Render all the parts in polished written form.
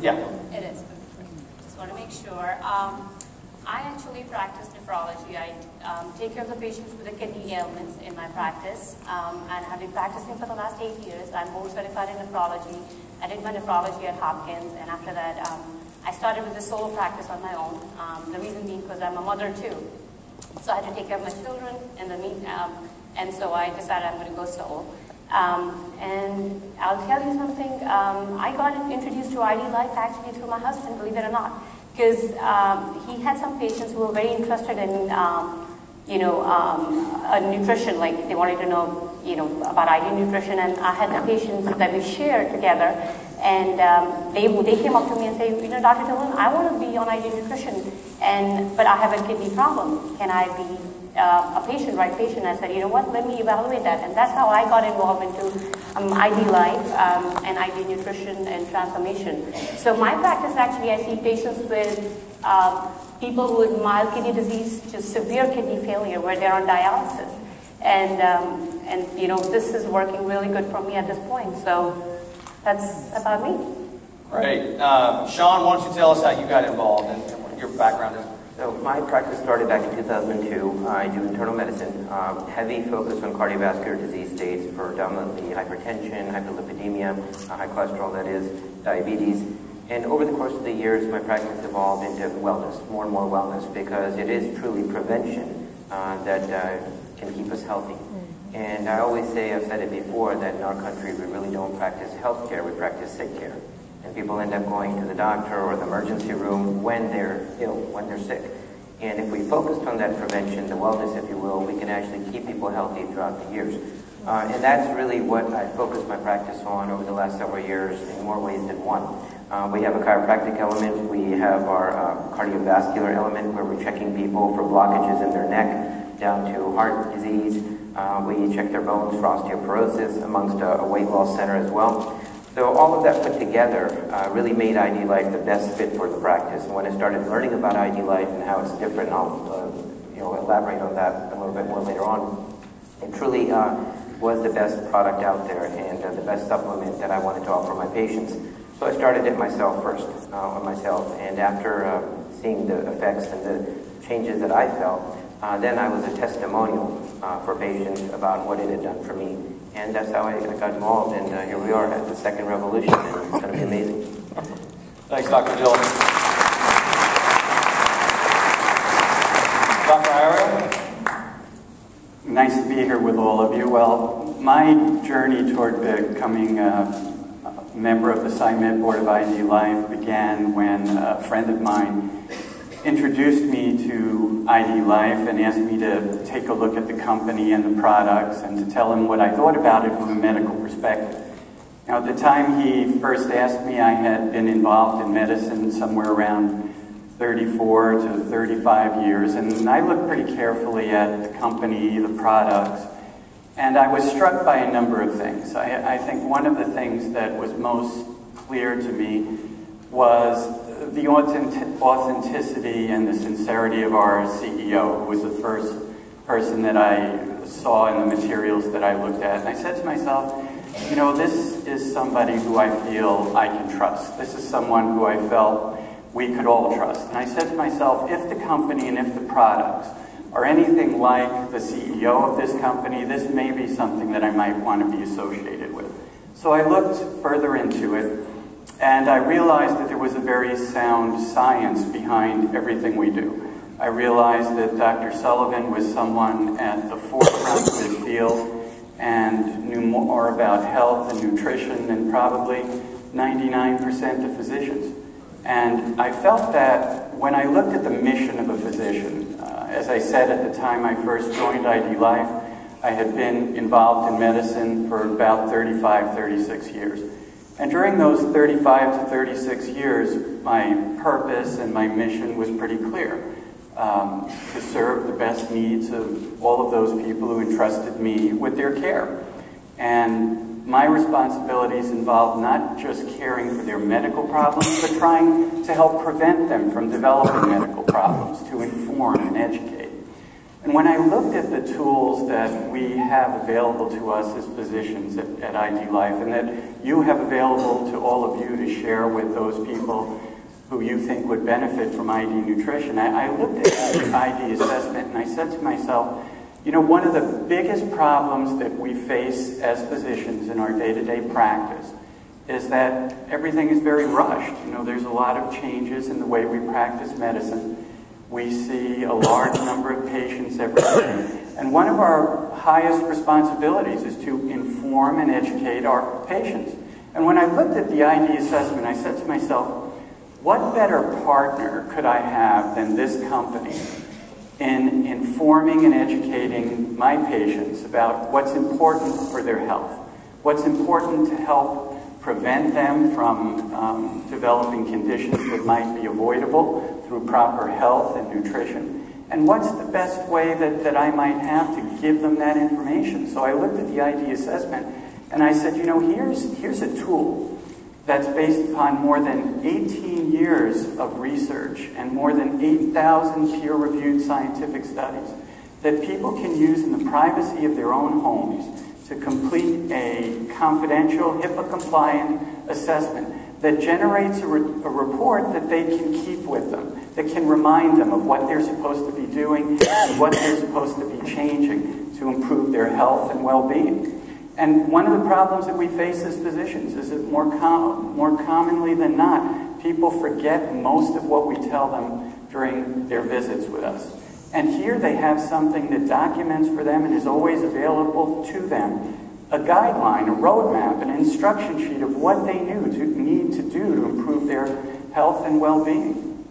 Yeah. It is. Just want to make sure. I actually practice nephrology. I take care of the patients with the kidney ailments in my practice, and I've been practicing for the last 8 years. I'm board certified in nephrology. I did my nephrology at Hopkins, and after that, I started with a solo practice on my own. The reason being because I'm a mother too, so I had to take care of my children in the meantime, and so I decided I'm going to go solo. And I'll tell you something. I got introduced to ID Life actually through my husband, believe it or not. Because he had some patients who were very interested in, nutrition, like they wanted to know, about ID nutrition, and I had the patients that we shared together, and they came up to me and say, Dr. Dhillon, I want to be on ID nutrition, but I have a kidney problem. Can I be right patient? I said, you know what, let me evaluate that, and that's how I got involved into ID Life and ID Nutrition and Transformation. So my practice actually, I see patients with people with mild kidney disease to severe kidney failure where they're on dialysis, and this is working really good for me at this point. So that's about me. Great. Sean, why don't you tell us how you got involved and what your background is? So my practice started back in 2002. I do internal medicine, heavy focus on cardiovascular disease states, predominantly hypertension, hyperlipidemia, high cholesterol, that is, diabetes. And over the course of the years, my practice evolved into wellness, more and more wellness, because it is truly prevention that can keep us healthy. And I always say, I've said it before, that in our country we really don't practice healthcare, we practice sick care. And people end up going to the doctor or the emergency room when they're ill, when they're sick. And if we focused on that prevention, the wellness, if you will, we can actually keep people healthy throughout the years. And that's really what I focused my practice on over the last several years in more ways than one. We have a chiropractic element, we have our cardiovascular element where we're checking people for blockages in their neck, down to heart disease. We check their bones for osteoporosis, amongst a weight loss center as well. So all of that put together really made ID Life the best fit for the practice. And when I started learning about ID Life and how it's different, I'll elaborate on that a little bit more later on. It truly was the best product out there and the best supplement that I wanted to offer my patients. So I started it myself first, on myself. And after seeing the effects and the changes that I felt, then I was a testimonial for patients about what it had done for me. And that's how I got involved, and here we are at the second revolution, and it's going to be amazing. Thanks, Dr. Dhillon. Dr. Ira? Nice to be here with all of you. Well, my journey toward becoming a member of the PsyMed Board of ID Life began when a friend of mine introduced me to ID Life and asked me to take a look at the company and the products and to tell him what I thought about it from a medical perspective. Now, at the time he first asked me, I had been involved in medicine somewhere around 34 to 35 years, and I looked pretty carefully at the company, the products, and I was struck by a number of things. I think one of the things that was most clear to me was the authenticity and the sincerity of our CEO, who was the first person that I saw in the materials that I looked at. And I said to myself, this is somebody who I feel I can trust. This is someone who I felt we could all trust. And I said to myself, if the company and if the products are anything like the CEO of this company, this may be something that I might want to be associated with. So I looked further into it, and I realized that there was a very sound science behind everything we do. I realized that Dr. Sullivan was someone at the forefront of his field and knew more about health and nutrition than probably 99% of physicians. And I felt that when I looked at the mission of a physician, as I said at the time I first joined ID Life, I had been involved in medicine for about 35, 36 years. And during those 35 to 36 years, my purpose and my mission was pretty clear. To serve the best needs of all of those people who entrusted me with their care. And my responsibilities involved not just caring for their medical problems, but trying to help prevent them from developing medical problems, to inform and educate. And when I looked at the tools that we have available to us as physicians at ID Life, and that you have available to all of you to share with those people who you think would benefit from ID nutrition, I looked at the ID assessment and I said to myself, you know, one of the biggest problems that we face as physicians in our day-to-day practice is that everything is very rushed. You know, there's a lot of changes in the way we practice medicine. We see a large number of patients every day. And one of our highest responsibilities is to inform and educate our patients. And when I looked at the ID assessment, I said to myself, what better partner could I have than this company in informing and educating my patients about what's important for their health, what's important to help prevent them from developing conditions that might be avoidable through proper health and nutrition, and what's the best way that I might have to give them that information. So I looked at the ID assessment and I said, you know, here's a tool that's based upon more than 18 years of research and more than 8,000 peer-reviewed scientific studies that people can use in the privacy of their own homes to complete a confidential, HIPAA-compliant assessment that generates a report that they can keep with them, that can remind them of what they're supposed to be doing and what they're supposed to be changing to improve their health and well-being. And one of the problems that we face as physicians is that more commonly than not, people forget most of what we tell them during their visits with us. And here they have something that documents for them and is always available to them, a guideline, a roadmap, an instruction sheet of what they need to do to improve their health and well-being.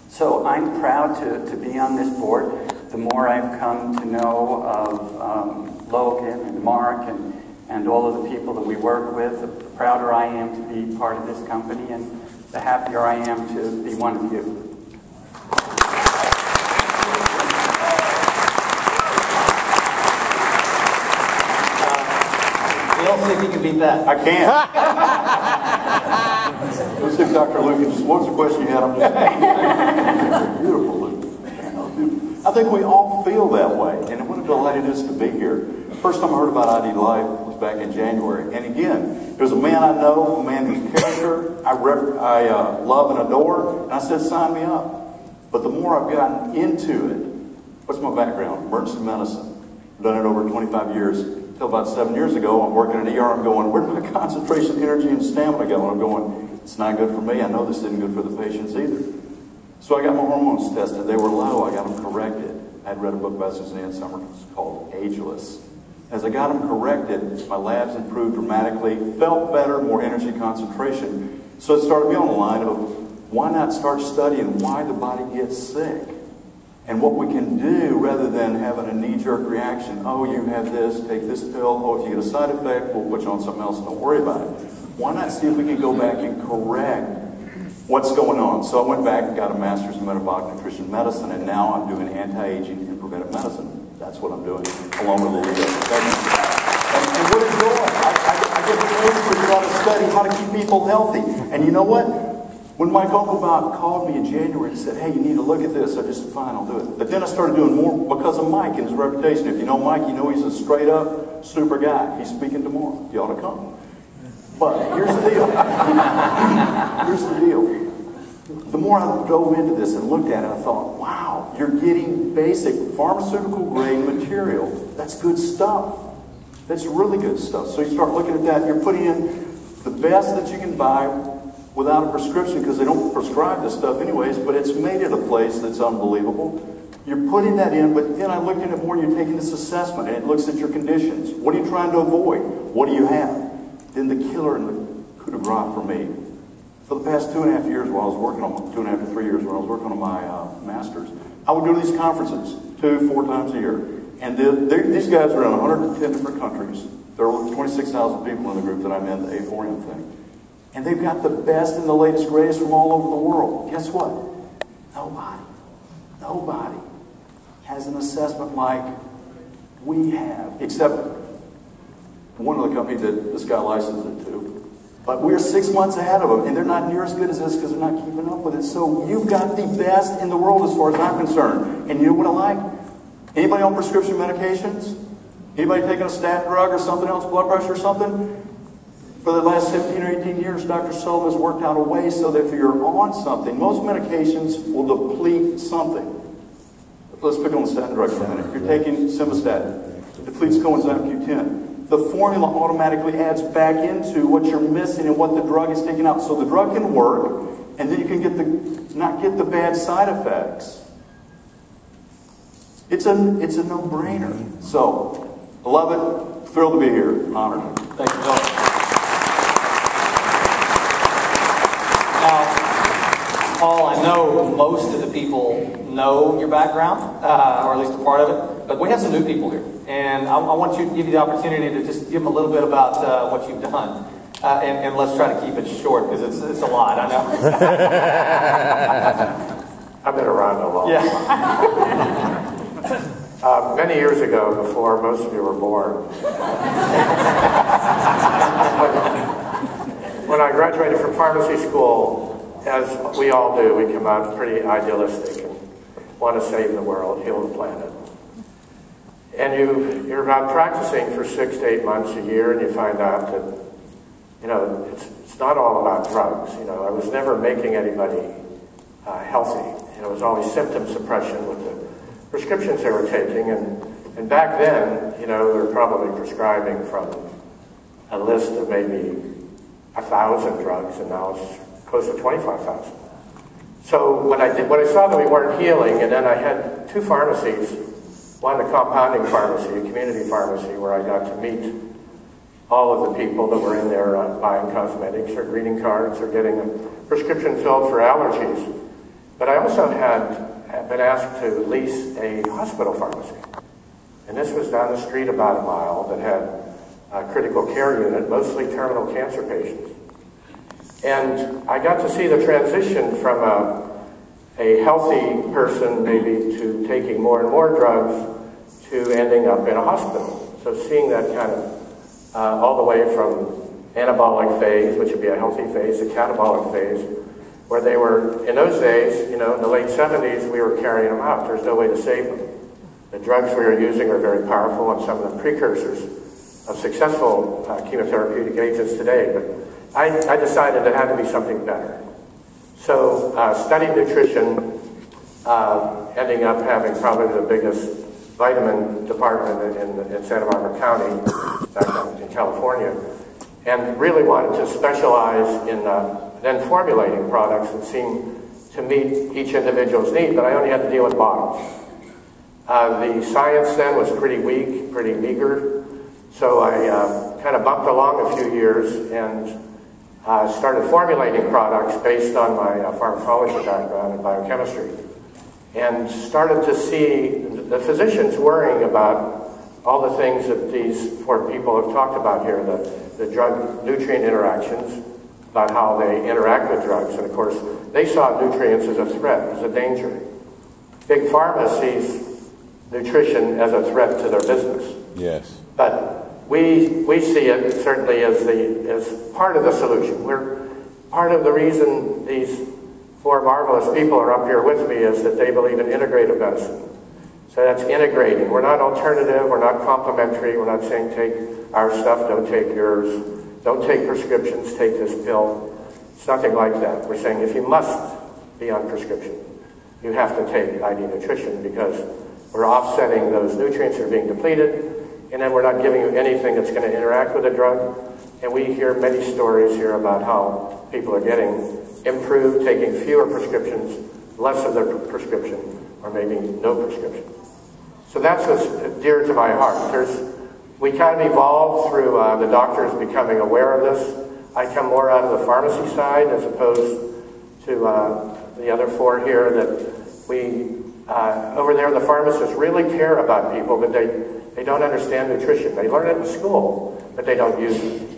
So I'm proud to be on this board. The more I've come to know of Logan and Mark and all of the people that we work with, the prouder I am to be part of this company, and the happier I am to be one of you. Let's see if you can beat that. I can. Let's see if Dr. Lucas, what was the question you had? I'm just beautiful, Lucas. I think we all feel that way, and what a delight it is to be here. First time I heard about ID Life was back in January, and again, there's a man I know, a man whose character I love and adore, and I said, sign me up. But the more I've gotten into it, what's my background? Emergency medicine. I've done it over 25 years. Until about 7 years ago, I'm working in an ER, I'm going, where did my concentration, energy, and stamina go? And I'm going, it's not good for me. I know this isn't good for the patients either. So I got my hormones tested. They were low. I got them corrected. I had read a book by Suzanne Summers called Ageless. As I got them corrected, my labs improved dramatically, felt better, more energy concentration. So it started me on the line of, why not start studying why the body gets sick? And what we can do, rather than having a knee-jerk reaction, oh, you have this, take this pill, oh, if you get a side effect, we'll put you on something else, don't worry about it. Why not see if we can go back and correct what's going on? So I went back and got a master's in metabolic nutrition medicine, and now I'm doing anti-aging and preventive medicine. That's what I'm doing, along with the and what is going? I get paid for trying to study how to keep people healthy. And you know what? When Mike Ogelbach called me in January and said, hey, you need to look at this, I just said, fine, I'll do it. But then I started doing more because of Mike and his reputation. If you know Mike, you know he's a straight-up super guy. He's speaking tomorrow. You ought to come. But here's the deal. Here's the deal. The more I dove into this and looked at it, I thought, wow, you're getting basic pharmaceutical-grade material. That's good stuff. That's really good stuff. So you start looking at that, and you're putting in the best that you can buy without a prescription, because they don't prescribe this stuff anyways, but it's made at a place that's unbelievable. You're putting that in, but then I looked at it more, and you're taking this assessment, and it looks at your conditions. What are you trying to avoid? What do you have? Then the killer and the coup de grace for me. For the past 2.5 years while I was working on, 2.5 to 3 years when I was working on my master's, I would go to these conferences 2-4 times a year. And these guys are in 110 different countries. There are over 26,000 people in the group that I'm in, the A4M thing. And they've got the best and the latest, greatest from all over the world. Guess what? Nobody has an assessment like we have, except one of the companies that this guy licensed it to. But we're 6 months ahead of them, and they're not near as good as this because they're not keeping up with it. So you've got the best in the world as far as I'm concerned. And you know what I like? Anybody on prescription medications? Anybody taking a statin drug or something else, blood pressure or something? For the last 17 or 18 years, Dr. Sullivan has worked out a way so that if you're on something, most medications will deplete something. Let's pick on the statin drug for a minute. If you're taking simvastatin, it depletes coenzyme Q10. The formula automatically adds back into what you're missing and what the drug is taking out. So the drug can work, and then you can not get the bad side effects. It's a no-brainer. So, I love it. Thrilled to be here. Honored. Thank you, Bill. Now, Paul, I know most of the people know your background, or at least a part of it, but we have some new people here. And I want to give you the opportunity to just give them a little bit about what you've done. And let's try to keep it short, because it's a lot, I know. I've been around a long time. Many years ago, before most of you were born, when I graduated from pharmacy school, as we all do, we come out pretty idealistic and want to save the world, heal the planet. And you're out practicing for 6 to 8 months, a year, and you find out that, you know, it's not all about drugs. You know, I was never making anybody healthy. You know, it was always symptom suppression with the prescriptions they were taking. And back then, you know, they were probably prescribing from a list of maybe 1,000 drugs, and now it's close to 25,000. So when I saw that we weren't healing, and then I had 2 pharmacies, one a compounding pharmacy, a community pharmacy, where I got to meet all of the people that were in there buying cosmetics or greeting cards or getting a prescription filled for allergies. But I also had been asked to lease a hospital pharmacy. And this was down the street about a mile that had a critical care unit, mostly terminal cancer patients. And I got to see the transition from a healthy person maybe to taking more and more drugs to ending up in a hospital. So seeing that kind of all the way from anabolic phase, which would be a healthy phase, to catabolic phase, where they were, in those days, you know, in the late 70s, we were carrying them out. There's no way to save them. The drugs we were using are very powerful and some of the precursors of successful chemotherapeutic agents today, but I decided it had to be something better. So studied nutrition, ending up having probably the biggest vitamin department in Santa Barbara County, back in California, and really wanted to specialize in then formulating products that seemed to meet each individual's need, but I only had to deal with bottles. The science then was pretty weak, pretty meager, so I kind of bumped along a few years and started formulating products based on my pharmacology background and biochemistry, and started to see the physicians worrying about all the things that these 4 people have talked about here, the drug-nutrient interactions, about how they interact with drugs, and of course, they saw nutrients as a threat, as a danger. Big Pharma sees nutrition as a threat to their business. Yes. But we see it certainly as part of the solution. We're part of the reason these 4 marvelous people are up here with me is that they believe in integrative medicine. So that's integrating. We're not alternative, we're not complementary, we're not saying take our stuff, don't take yours, don't take prescriptions, take this pill. It's nothing like that. We're saying if you must be on prescription, you have to take ID nutrition because we're offsetting those nutrients that are being depleted, and then we're not giving you anything that's going to interact with the drug. And we hear many stories here about how people are getting improved, taking fewer prescriptions, less of their prescription, or maybe no prescription. So that's what's dear to my heart. We kind of evolved through the doctors becoming aware of this. I come more out of the pharmacy side as opposed to the other 4 here that we, over there the pharmacists really care about people, but they don't understand nutrition. They learn it in school, but they don't use it.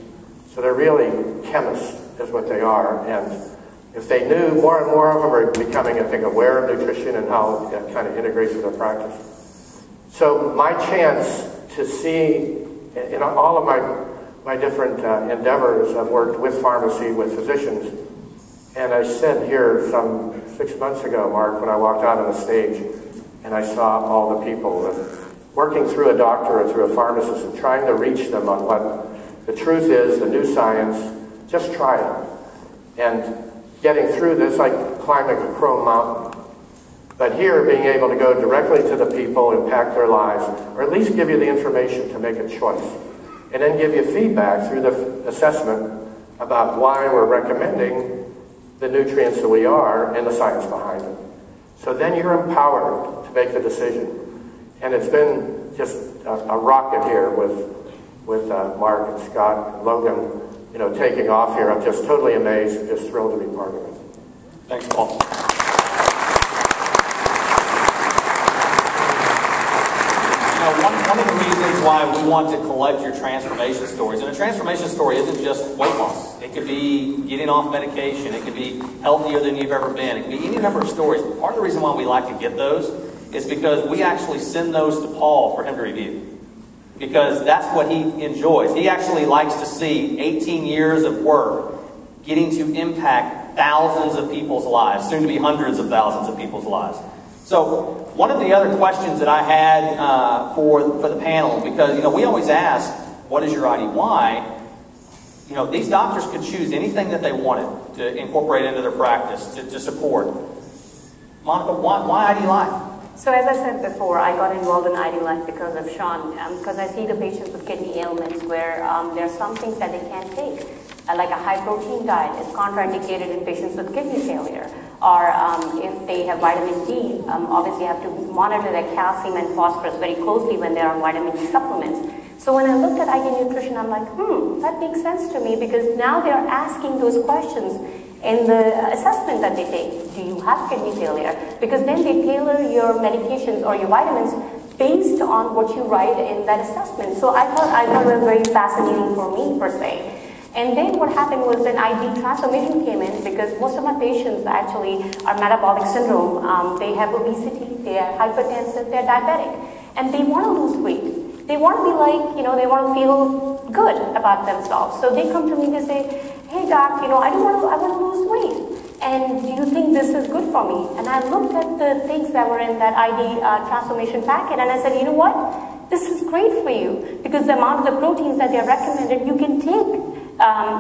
So they're really chemists is what they are, and if they knew, more and more of them are becoming, I think, aware of nutrition and how it kind of integrates with their practice. So my chance to see, in all of my different endeavors, I've worked with pharmacy, with physicians, and I said here some 6 months ago, Mark, when I walked out on the stage, and I saw all the people working through a doctor or through a pharmacist and trying to reach them on what the truth is, the new science. Just try it. And getting through this, like climbing a Chrome Mountain. But here, being able to go directly to the people, impact their lives, or at least give you the information to make a choice. And then give you feedback through the assessment about why we're recommending the nutrients that we are and the science behind it. So then you're empowered to make the decision. And it's been just a rocket here with Mark and Scott and Logan, you know, taking off here. I'm just totally amazed and just thrilled to be part of it. Thanks, Paul. One of the reasons why we want to collect your transformation stories, and a transformation story isn't just weight loss. It could be getting off medication. It could be healthier than you've ever been. It could be any number of stories. But part of the reason why we like to get those is because we actually send those to Paul for him to review. Because that's what he enjoys. He actually likes to see 18 years of work getting to impact thousands of people's lives, soon to be hundreds of thousands of people's lives. So one of the other questions that I had for the panel, because we always ask, what is your IDY? These doctors could choose anything that they wanted to incorporate into their practice to support. Monika, why ID Life? So as I said before, I got involved in ID Life because of Sean, because I see the patients with kidney ailments where there are some things that they can't take. Like a high-protein diet is contraindicated in patients with kidney failure. Or if they have vitamin D, obviously you have to monitor their calcium and phosphorus very closely when they're on vitamin D supplements. So when I looked at ID Nutrition, I'm like, that makes sense to me, because now they're asking those questions in the assessment that they take. Do you have kidney failure? Because then they tailor your medications or your vitamins based on what you write in that assessment. So I thought it was very fascinating for me, per se. And then what happened was an ID transformation came in, because most of my patients actually are metabolic syndrome. They have obesity, they are hypertensive, they're diabetic, and they want to lose weight. They want to be like, they want to feel good about themselves. So they come to me, they say, hey doc, I want to lose weight. And do you think this is good for me? And I looked at the things that were in that ID transformation packet, and I said, you know what? This is great for you, because the amount of the proteins that they're recommended, you can take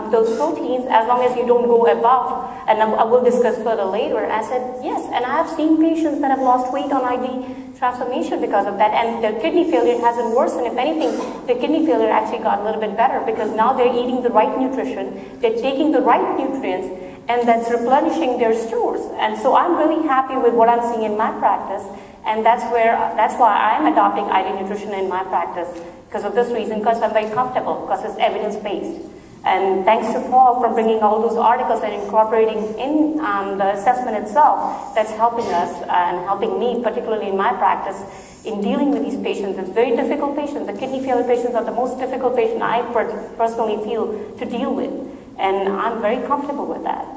those proteins as long as you don't go above, and I will discuss further later. I said, yes, and I have seen patients that have lost weight on ID transformation because of that, and their kidney failure hasn't worsened. If anything, their kidney failure actually got a little bit better, because now they're eating the right nutrition, they're taking the right nutrients, and that's replenishing their stores. And so I'm really happy with what I'm seeing in my practice, and that's why I'm adopting ID Nutrition in my practice, because of this reason, because I'm very comfortable, because it's evidence-based. And thanks to Paul for bringing all those articles and incorporating in the assessment itself, that's helping us and helping me, particularly in my practice, in dealing with these patients. It's very difficult patients. The kidney failure patients are the most difficult patient I personally feel to deal with. And I'm very comfortable with that.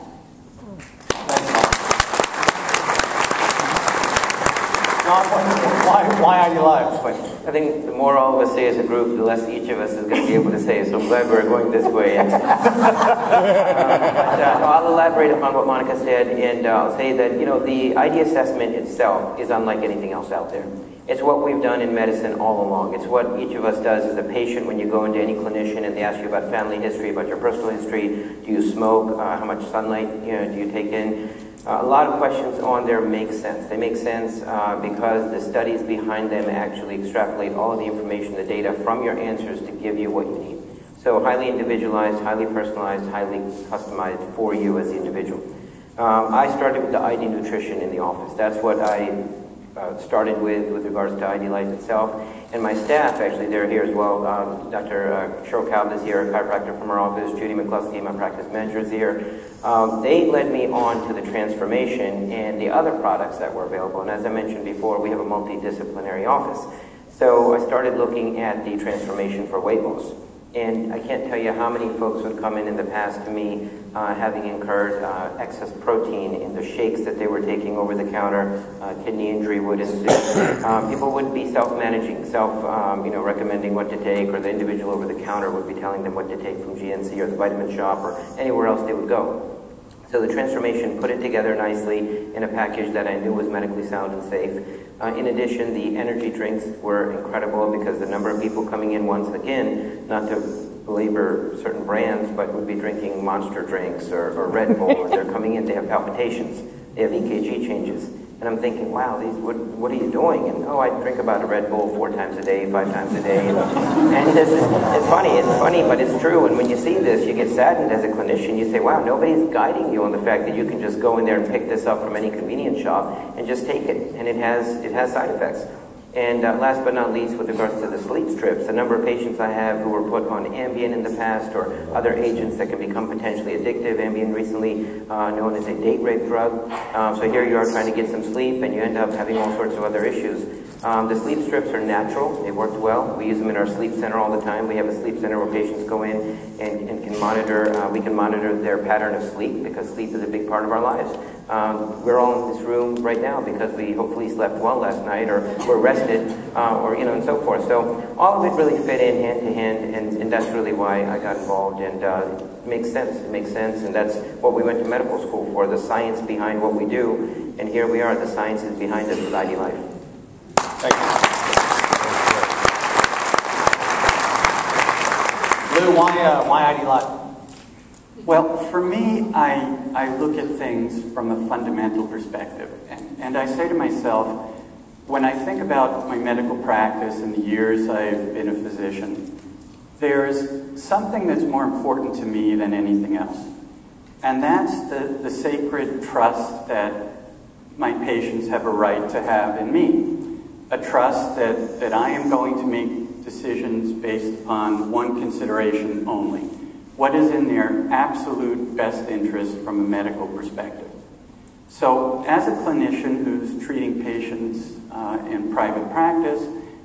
Why ID Life? I think the more all of us say as a group, the less each of us is going to be able to say. So I'm glad we're going this way. I'll elaborate upon what Monika said, and I'll say that the ID assessment itself is unlike anything else out there. It's what we've done in medicine all along. It's what each of us does as a patient when you go into any clinician and they ask you about family history, about your personal history. Do you smoke? How much sunlight do you take in? A lot of questions on there make sense. They make sense because the studies behind them actually extrapolate all of the information, the data from your answers to give you what you need. So highly individualized, highly personalized, highly customized for you as the individual. I started with the ID Nutrition in the office. That's what I started with regards to ID Life itself. And my staff, actually, they're here as well. Dr. Cheryl Calvin is here, a chiropractor from our office. Judy McCluskey, my practice manager, is here. They led me on to the transformation and the other products that were available. And as I mentioned before, we have a multidisciplinary office. So I started looking at the transformation for weight loss. And I can't tell you how many folks would come in the past to me having incurred excess protein in the shakes that they were taking over the counter. Kidney injury would ensue. People would be self-managing, recommending what to take, or the individual over the counter would be telling them what to take from GNC or the vitamin shop or anywhere else they would go. So the transformation put it together nicely in a package that I knew was medically sound and safe. In addition, the energy drinks were incredible because the number of people coming in, once again, not to belabor certain brands, but would be drinking Monster drinks or Red Bull, or they're coming in, they have palpitations, they have EKG changes. And I'm thinking, wow, what are you doing? And I drink about a Red Bull 4 times a day, 5 times a day. And it's funny, but it's true. And when you see this, you get saddened as a clinician. You say, wow, nobody's guiding you on the fact that you can just go in there and pick this up from any convenience shop and just take it. And it has side effects. And last but not least, with regards to the sleep strips, the number of patients I have who were put on Ambien in the past or other agents that can become potentially addictive. Ambien recently known as a date rape drug. So here you are trying to get some sleep and you end up having all sorts of other issues. The sleep strips are natural. They worked well. We use them in our sleep center all the time. We have a sleep center where patients go in and can monitor, we can monitor their pattern of sleep because sleep is a big part of our lives. We're all in this room right now because we hopefully slept well last night or were rested or, and so forth. So all of it really fit in hand to hand and that's really why I got involved and it makes sense. It makes sense and that's what we went to medical school for, the science behind what we do. And here we are, the science is behind us with ID Life. Thank you. Lou, why ID Life? Well, for me, I look at things from a fundamental perspective. And I say to myself, when I think about my medical practice and the years I've been a physician, there's something that's more important to me than anything else. And that's the sacred trust that my patients have a right to have in me. A trust that I am going to make decisions based upon one consideration only. What is in their absolute best interest from a medical perspective. So as a clinician who's treating patients in private practice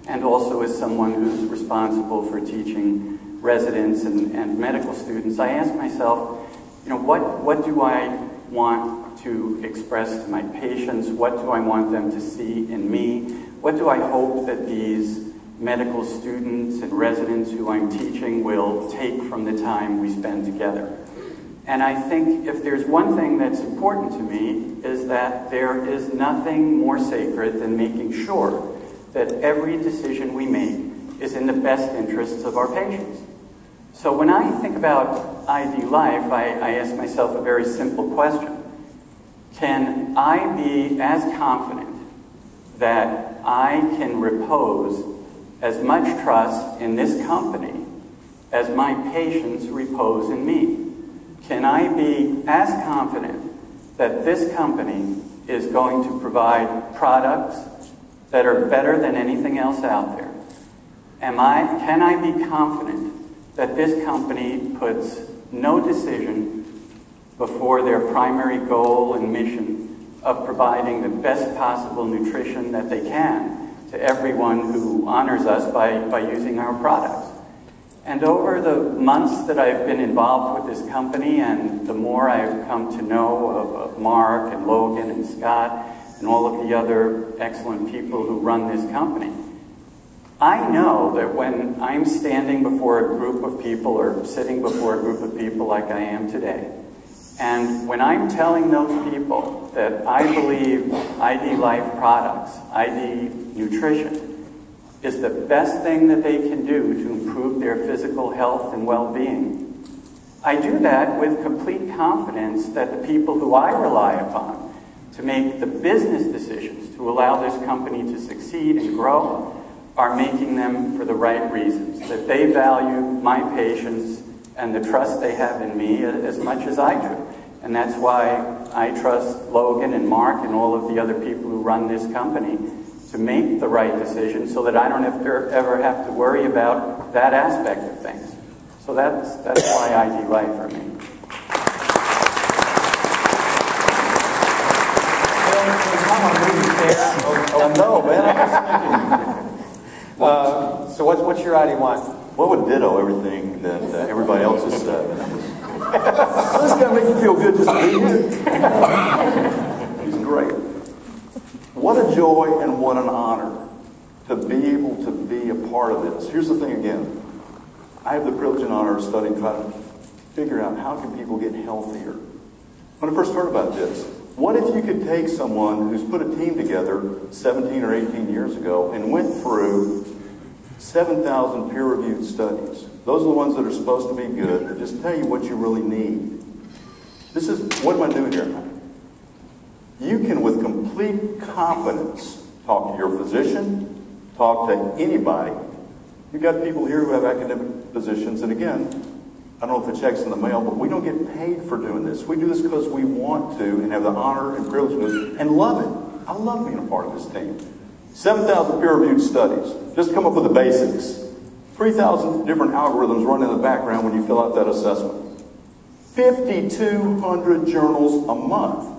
and also as someone who's responsible for teaching residents and medical students, I ask myself, what do I want to express to my patients? What do I want them to see in me? What do I hope that these medical students and residents who I'm teaching will take from the time we spend together? And I think if there's one thing that's important to me is that there is nothing more sacred than making sure that every decision we make is in the best interests of our patients. So when I think about ID Life, I ask myself a very simple question. Can I be as confident that I can repose as much trust in this company as my patients repose in me? Can I be as confident that this company is going to provide products that are better than anything else out there? Can I be confident that this company puts no decision before their primary goal and mission of providing the best possible nutrition that they can to everyone who honors us by using our products? And over the months that I've been involved with this company and the more I've come to know of Mark and Logan and Scott and all of the other excellent people who run this company, I know that when I'm standing before a group of people or sitting before a group of people like I am today, and when I'm telling those people that I believe ID Life products, ID Nutrition, is the best thing that they can do to improve their physical health and well-being, I do that with complete confidence that the people who I rely upon to make the business decisions to allow this company to succeed and grow are making them for the right reasons, that they value my patients and the trust they have in me as much as I do. And that's why I trust Logan and Mark and all of the other people who run this company to make the right decision so that I don't ever have to worry about that aspect of things. So that's why ID Life for me. No, man, I was thinking. So what's your ID Life? What would ditto everything that everybody else has said? This is going to make you feel good just to be here. He's great. What a joy and what an honor to be able to be a part of this. Here's the thing again. I have the privilege and honor of studying, trying to figure out how can people get healthier. when I first heard about this, what if you could take someone who's put a team together 17 or 18 years ago and went through 7,000 peer-reviewed studies? Those are the ones that are supposed to be good, that just tell you what you really need. This is, what am I doing here? You can, with complete confidence, talk to your physician, talk to anybody. You've got people here who have academic positions, and again, I don't know if the check's in the mail, but we don't get paid for doing this. We do this because we want to and have the honor and privilege to do it and love it. I love being a part of this team. 7,000 peer-reviewed studies. Just come up with the basics. 3,000 different algorithms run in the background when you fill out that assessment. 5,200 journals a month.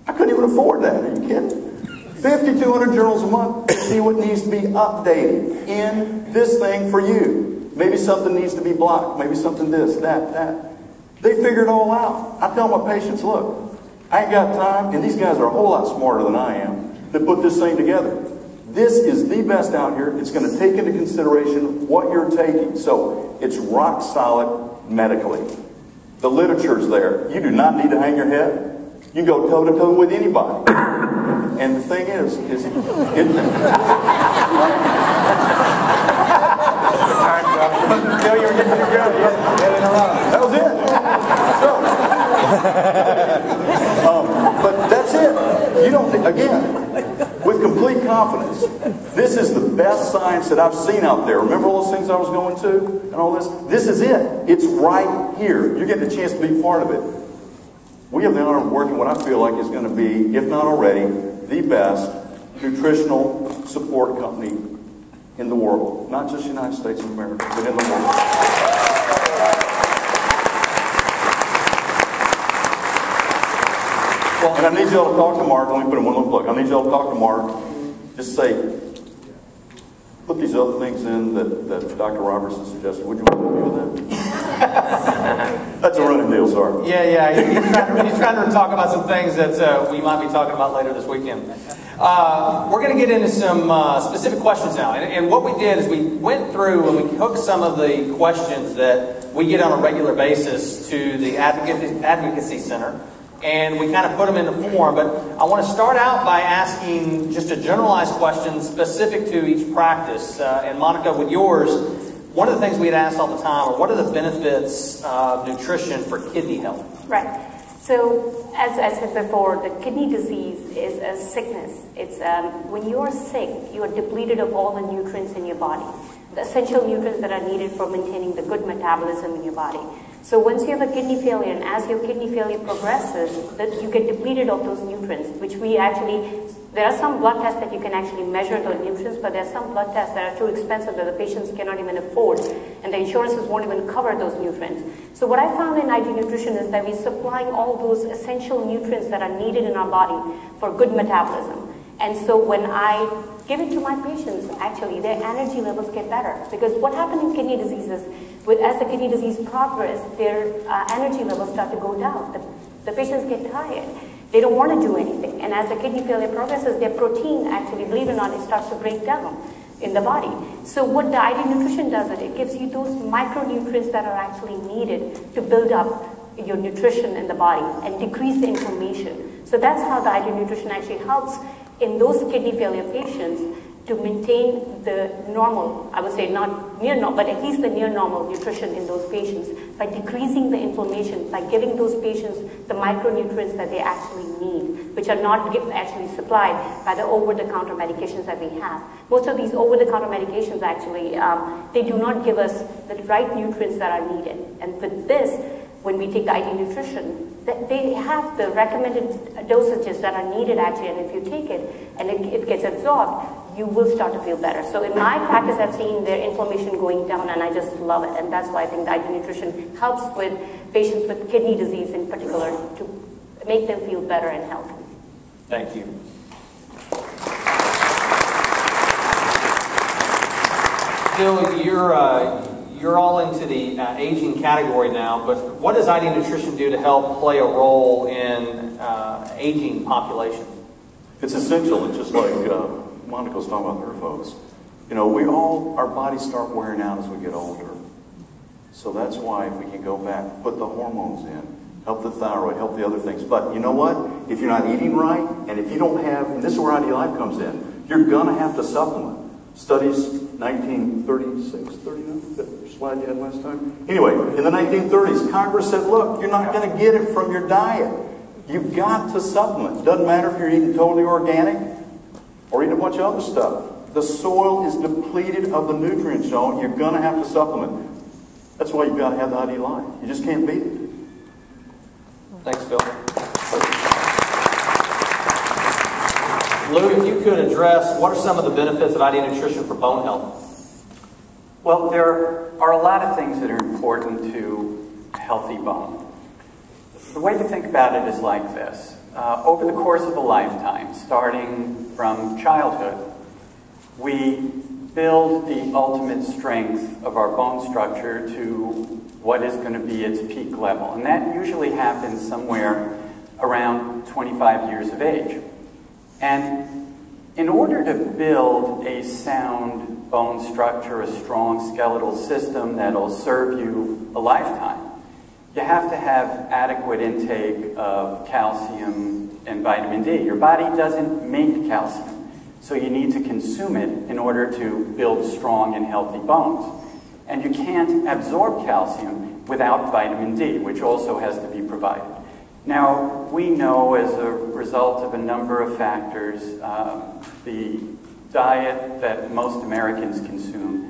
I couldn't even afford that. Are you kidding? 5,200 journals a month to see what needs to be updated in this thing for you. Maybe something needs to be blocked. Maybe something this, that. They figure it all out. I tell my patients, look, I ain't got time, and these guys are a whole lot smarter than I am, to put this thing together. This is the best out here. It's going to take into consideration what you're taking. So it's rock solid medically. The literature's there. You do not need to hang your head. You can go toe-to-toe with anybody. And the thing is that was it. But that's it. You don't, again, with complete confidence, this is the best science that I've seen out there. Remember all those things I was going to and all this? This is it. It's right here. You're getting a chance to be part of it. We have the honor of working what I feel like is going to be, if not already, the best nutritional support company in the world. Not just the United States of America, but in the world. Well, and I need y'all to talk to Mark. Let me put in one little plug. I need y'all to talk to Mark. Just say, put these other things in that Dr. Robertson suggested. Would you want to be with that? That's a running deal, sorry. Yeah. He's trying to talk about some things that we might be talking about later this weekend. We're going to get into some specific questions now. And what we did is we went through and we hooked some of the questions that we get on a regular basis to the Advocacy Center. And we kind of put them into form. But I want to start out by asking just a generalized question specific to each practice. And Monika, with yours, one of the things we had asked all the time are what are the benefits of nutrition for kidney health? Right. So, as I said before, the kidney disease is a sickness. It's when you are sick, you are depleted of all the nutrients in your body, the essential nutrients that are needed for maintaining the good metabolism in your body. So once you have a kidney failure, and as your kidney failure progresses, that you get depleted of those nutrients, which we actually, there are some blood tests that you can actually measure those nutrients, but there are some blood tests that are too expensive that the patients cannot even afford, and the insurances won't even cover those nutrients. So what I found in IG Nutrition is that we're supplying all those essential nutrients that are needed in our body for good metabolism. And so when I give it to my patients, actually, their energy levels get better. Because what happens in kidney disease is, as the kidney disease progresses, their energy levels start to go down. The patients get tired. They don't want to do anything. And as the kidney failure progresses, their protein, actually, believe it or not, it starts to break down in the body. So what the IG Nutrition does, it gives you those micronutrients that are actually needed to build up your nutrition in the body and decrease the inflammation. So that's how the IG Nutrition actually helps in those kidney failure patients to maintain the normal, I would say not near normal, but at least the near normal nutrition in those patients by decreasing the inflammation, by giving those patients the micronutrients that they actually need, which are not actually supplied by the over-the-counter medications that we have. Most of these over-the-counter medications actually, they do not give us the right nutrients that are needed. And with this, when we take the IG Nutrition, they have the recommended dosages that are needed actually, and if you take it and it gets absorbed, you will start to feel better. So in my practice, I've seen their inflammation going down, and I just love it. And that's why I think the IG Nutrition helps with patients with kidney disease in particular to make them feel better and healthy. Thank you. Phil, you're all into the aging category now, but what does IG Nutrition do to help play a role in aging population? It's essential. It's just like Monika was talking about her folks. You know, our bodies start wearing out as we get older. So that's why if we can go back, put the hormones in, help the thyroid, help the other things. But you know what? If you're not eating right, and if you don't have, and this is where ID Life comes in, you're going to have to supplement. Studies 1936, 39, the slide you had last time. Anyway, in the 1930s, Congress said, look, you're not going to get it from your diet. You've got to supplement. Doesn't matter if you're eating totally organic or eating a bunch of other stuff. The soil is depleted of the nutrients, y'all. You're going to have to supplement. That's why you've got to have the ID Life. You just can't beat it. Thanks, Bill. Lou, if you could address, what are some of the benefits of ID Nutrition for bone health? Well, there are a lot of things that are important to healthy bone. The way to think about it is like this. Over the course of a lifetime, starting from childhood, we build the ultimate strength of our bone structure to what is going to be its peak level. And that usually happens somewhere around 25 years of age. And in order to build a sound bone structure, a strong skeletal system that'll serve you a lifetime, you have to have adequate intake of calcium and vitamin D. Your body doesn't make calcium, so you need to consume it in order to build strong and healthy bones. And you can't absorb calcium without vitamin D, which also has to be provided. Now, we know as a result of a number of factors, the diet that most Americans consume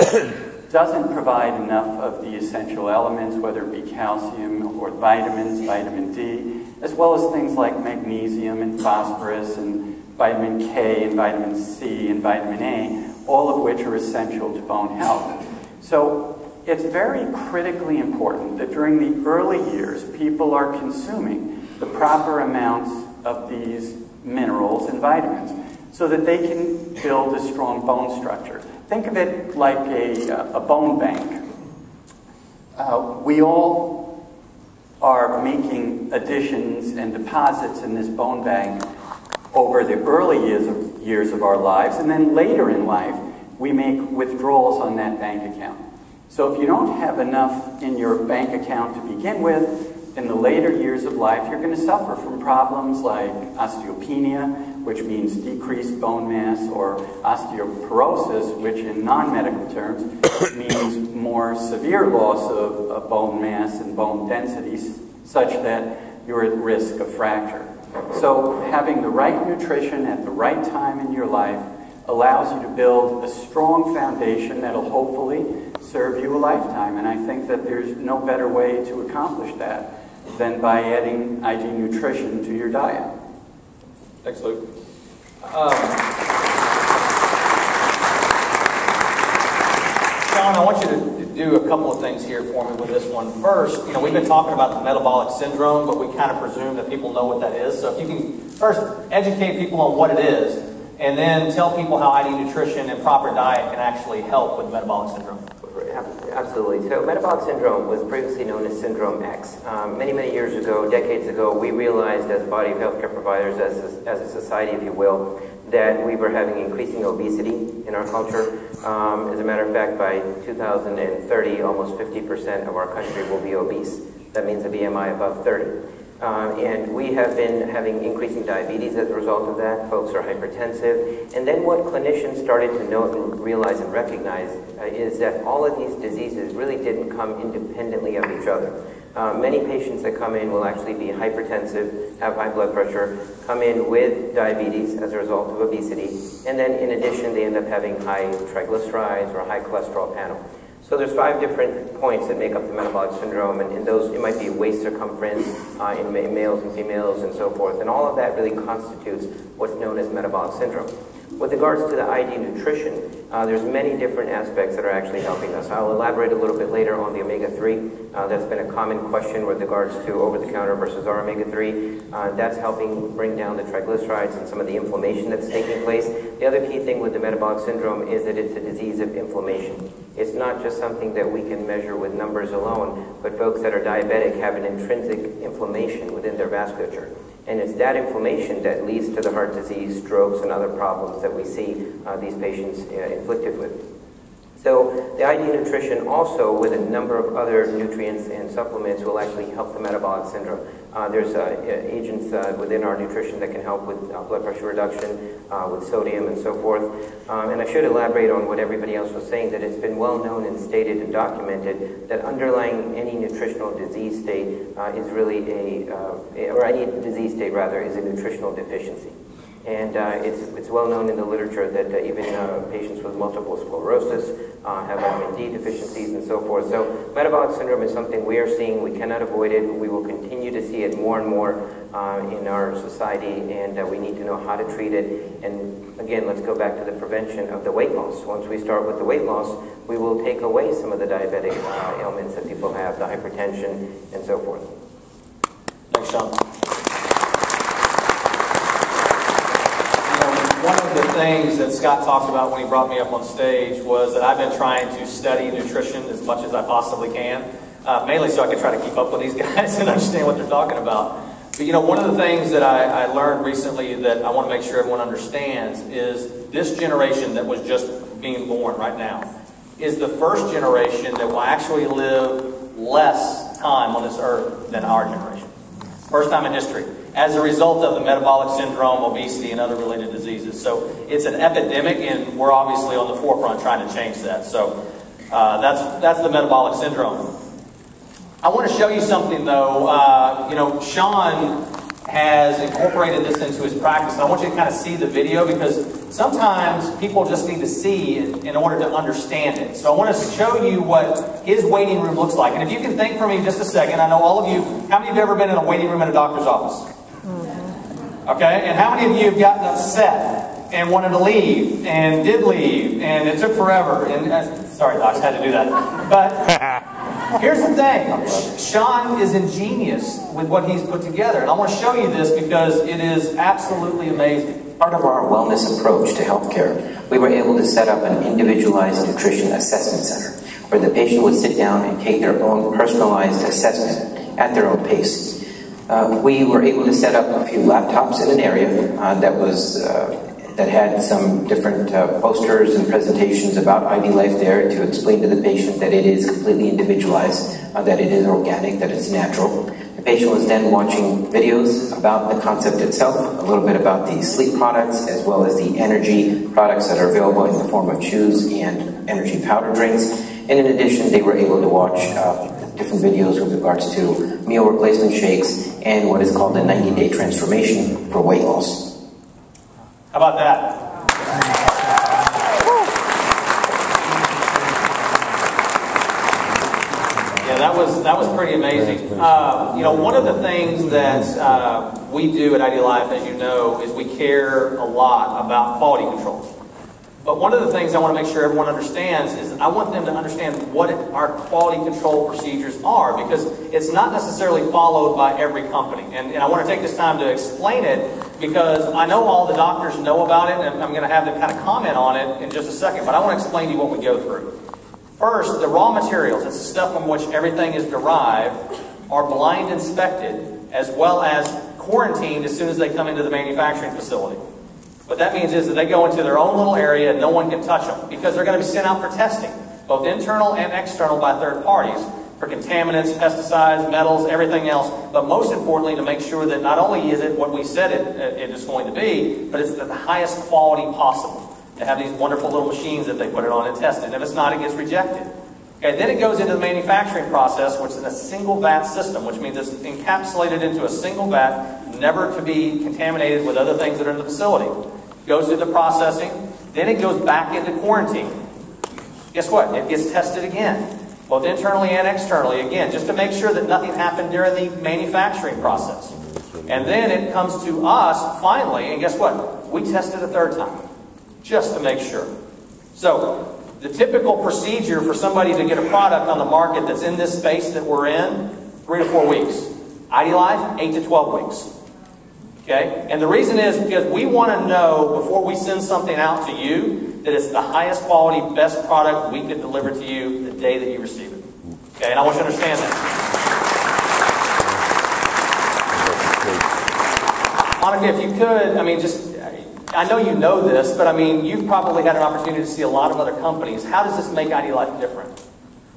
doesn't provide enough of the essential elements, whether it be calcium or vitamins, vitamin D, as well as things like magnesium and phosphorus and vitamin K and vitamin C and vitamin A, all of which are essential to bone health. So it's very critically important that during the early years, people are consuming the proper amounts of these minerals and vitamins so that they can build a strong bone structure. Think of it like a bone bank. We all are making additions and deposits in this bone bank over the early years of our lives, and then later in life, we make withdrawals on that bank account. So if you don't have enough in your bank account to begin with, in the later years of life, you're going to suffer from problems like osteopenia, which means decreased bone mass, or osteoporosis, which in non-medical terms means more severe loss of bone mass and bone densities, such that you're at risk of fracture. So having the right nutrition at the right time in your life allows you to build a strong foundation that'll hopefully serve you a lifetime. And I think that there's no better way to accomplish that than by adding ID Nutrition to your diet. Thanks, Luke. Sean, I want you to do a couple of things here for me with this one. First, we've been talking about the metabolic syndrome, but we kind of presume that people know what that is. So if you can first educate people on what it is, and then tell people how ID Nutrition and proper diet can actually help with metabolic syndrome. Absolutely. So metabolic syndrome was previously known as Syndrome X. Many, many years ago, decades ago, we realized as a body of healthcare providers, as a society, if you will, that we were having increasing obesity in our culture. As a matter of fact, by 2030, almost 50% of our country will be obese. That means a BMI above 30. And we have been having increasing diabetes as a result of that. Folks are hypertensive. And then what clinicians started to note and realize and recognize is that all of these diseases really didn't come independently of each other. Many patients that come in will actually be hypertensive, have high blood pressure, come in with diabetes as a result of obesity, and then in addition they end up having high triglycerides or high cholesterol panel. So there's 5 different points that make up the metabolic syndrome, and in those it might be waist circumference in males and females and so forth, and all of that really constitutes what's known as metabolic syndrome. With regards to the ID Nutrition, there's many different aspects that are actually helping us. I'll elaborate a little bit later on the omega-3. That's been a common question with regards to over-the-counter versus our omega-3. That's helping bring down the triglycerides and some of the inflammation that's taking place. The other key thing with the metabolic syndrome is that it's a disease of inflammation. It's not just something that we can measure with numbers alone, but folks that are diabetic have an intrinsic inflammation within their vasculature. And it's that inflammation that leads to the heart disease, strokes, and other problems that we see these patients inflicted with. So the ID nutrition also, with a number of other nutrients and supplements, will actually help the metabolic syndrome. There's agents within our nutrition that can help with blood pressure reduction, with sodium and so forth. And I should elaborate on what everybody else was saying, that it's been well known and stated and documented that underlying any nutritional disease state is really or any disease state rather, is a nutritional deficiency. And it's well known in the literature that even patients with multiple sclerosis have vitamin D deficiencies and so forth. So metabolic syndrome is something we are seeing. We cannot avoid it. We will continue to see it more and more in our society, and we need to know how to treat it. And again, let's go back to the prevention of the weight loss. Once we start with the weight loss, we will take away some of the diabetic ailments that people have, the hypertension and so forth. Thanks, Sean. One of the things that Scott talked about when he brought me up on stage was that I've been trying to study nutrition as much as I possibly can, mainly so I can try to keep up with these guys and understand what they're talking about. But one of the things that I learned recently that I want to make sure everyone understands is this generation that was just being born right now is the first generation that will actually live less time on this earth than our generation. First time in history, as a result of the metabolic syndrome, obesity, and other related diseases. So it's an epidemic, and we're obviously on the forefront trying to change that. So that's the metabolic syndrome. I want to show you something, though. Sean has incorporated this into his practice, and I want you to kind of see the video because sometimes people just need to see it in order to understand it. So I want to show you what his waiting room looks like. And if you can think for me just a second, I know all of you, how many of you have ever been in a waiting room in a doctor's office? Okay, and how many of you have gotten upset and wanted to leave and did leave and it took forever? And sorry, docs, had to do that. But here's the thing. Sean is ingenious with what he's put together. And I want to show you this because it is absolutely amazing. Part of our wellness approach to healthcare, we were able to set up an individualized nutrition assessment center where the patient would sit down and take their own personalized assessment at their own pace. We were able to set up a few laptops in an area that had some different posters and presentations about ID Life there to explain to the patient that it is completely individualized, that it is organic, that it's natural. The patient was then watching videos about the concept itself, a little bit about the sleep products, as well as the energy products that are available in the form of chews and energy powder drinks. And in addition, they were able to watch different videos with regards to meal replacement shakes and what is called a 90-day transformation for weight loss. How about that? Yeah, that was pretty amazing. One of the things that we do at ID Life, as you know, is we care a lot about quality control. But one of the things I want to make sure everyone understands is I want them to understand what our quality control procedures are, because it's not necessarily followed by every company. And I want to take this time to explain it because I know all the doctors know about it, and I'm going to have them kind of comment on it in just a second, but I want to explain to you what we go through. First, the raw materials, it's the stuff from which everything is derived, are blind inspected as well as quarantined as soon as they come into the manufacturing facility. What that means is that they go into their own little area and no one can touch them because they're going to be sent out for testing, both internal and external by third parties, for contaminants, pesticides, metals, everything else, but most importantly to make sure that not only is it what we said it is going to be, but it's the highest quality possible. They have these wonderful little machines that they put it on and test it, and if it's not, it gets rejected. Okay, then it goes into the manufacturing process, which is a single vat system, which means it's encapsulated into a single vat, never to be contaminated with other things that are in the facility. Goes through the processing, then it goes back into quarantine. Guess what? It gets tested again, both internally and externally, again, just to make sure that nothing happened during the manufacturing process. And then it comes to us, finally, and guess what? We test it a third time, just to make sure. So, the typical procedure for somebody to get a product on the market that's in this space that we're in, 3 to 4 weeks. ID Life, 8 to 12 weeks. Okay? And the reason is because we want to know before we send something out to you that it's the highest quality, best product we could deliver to you the day that you receive it. Okay? And I want you to understand that. Monika, if you could, I know you know this, but I mean, you've probably had an opportunity to see a lot of other companies. How does this make ID Life different?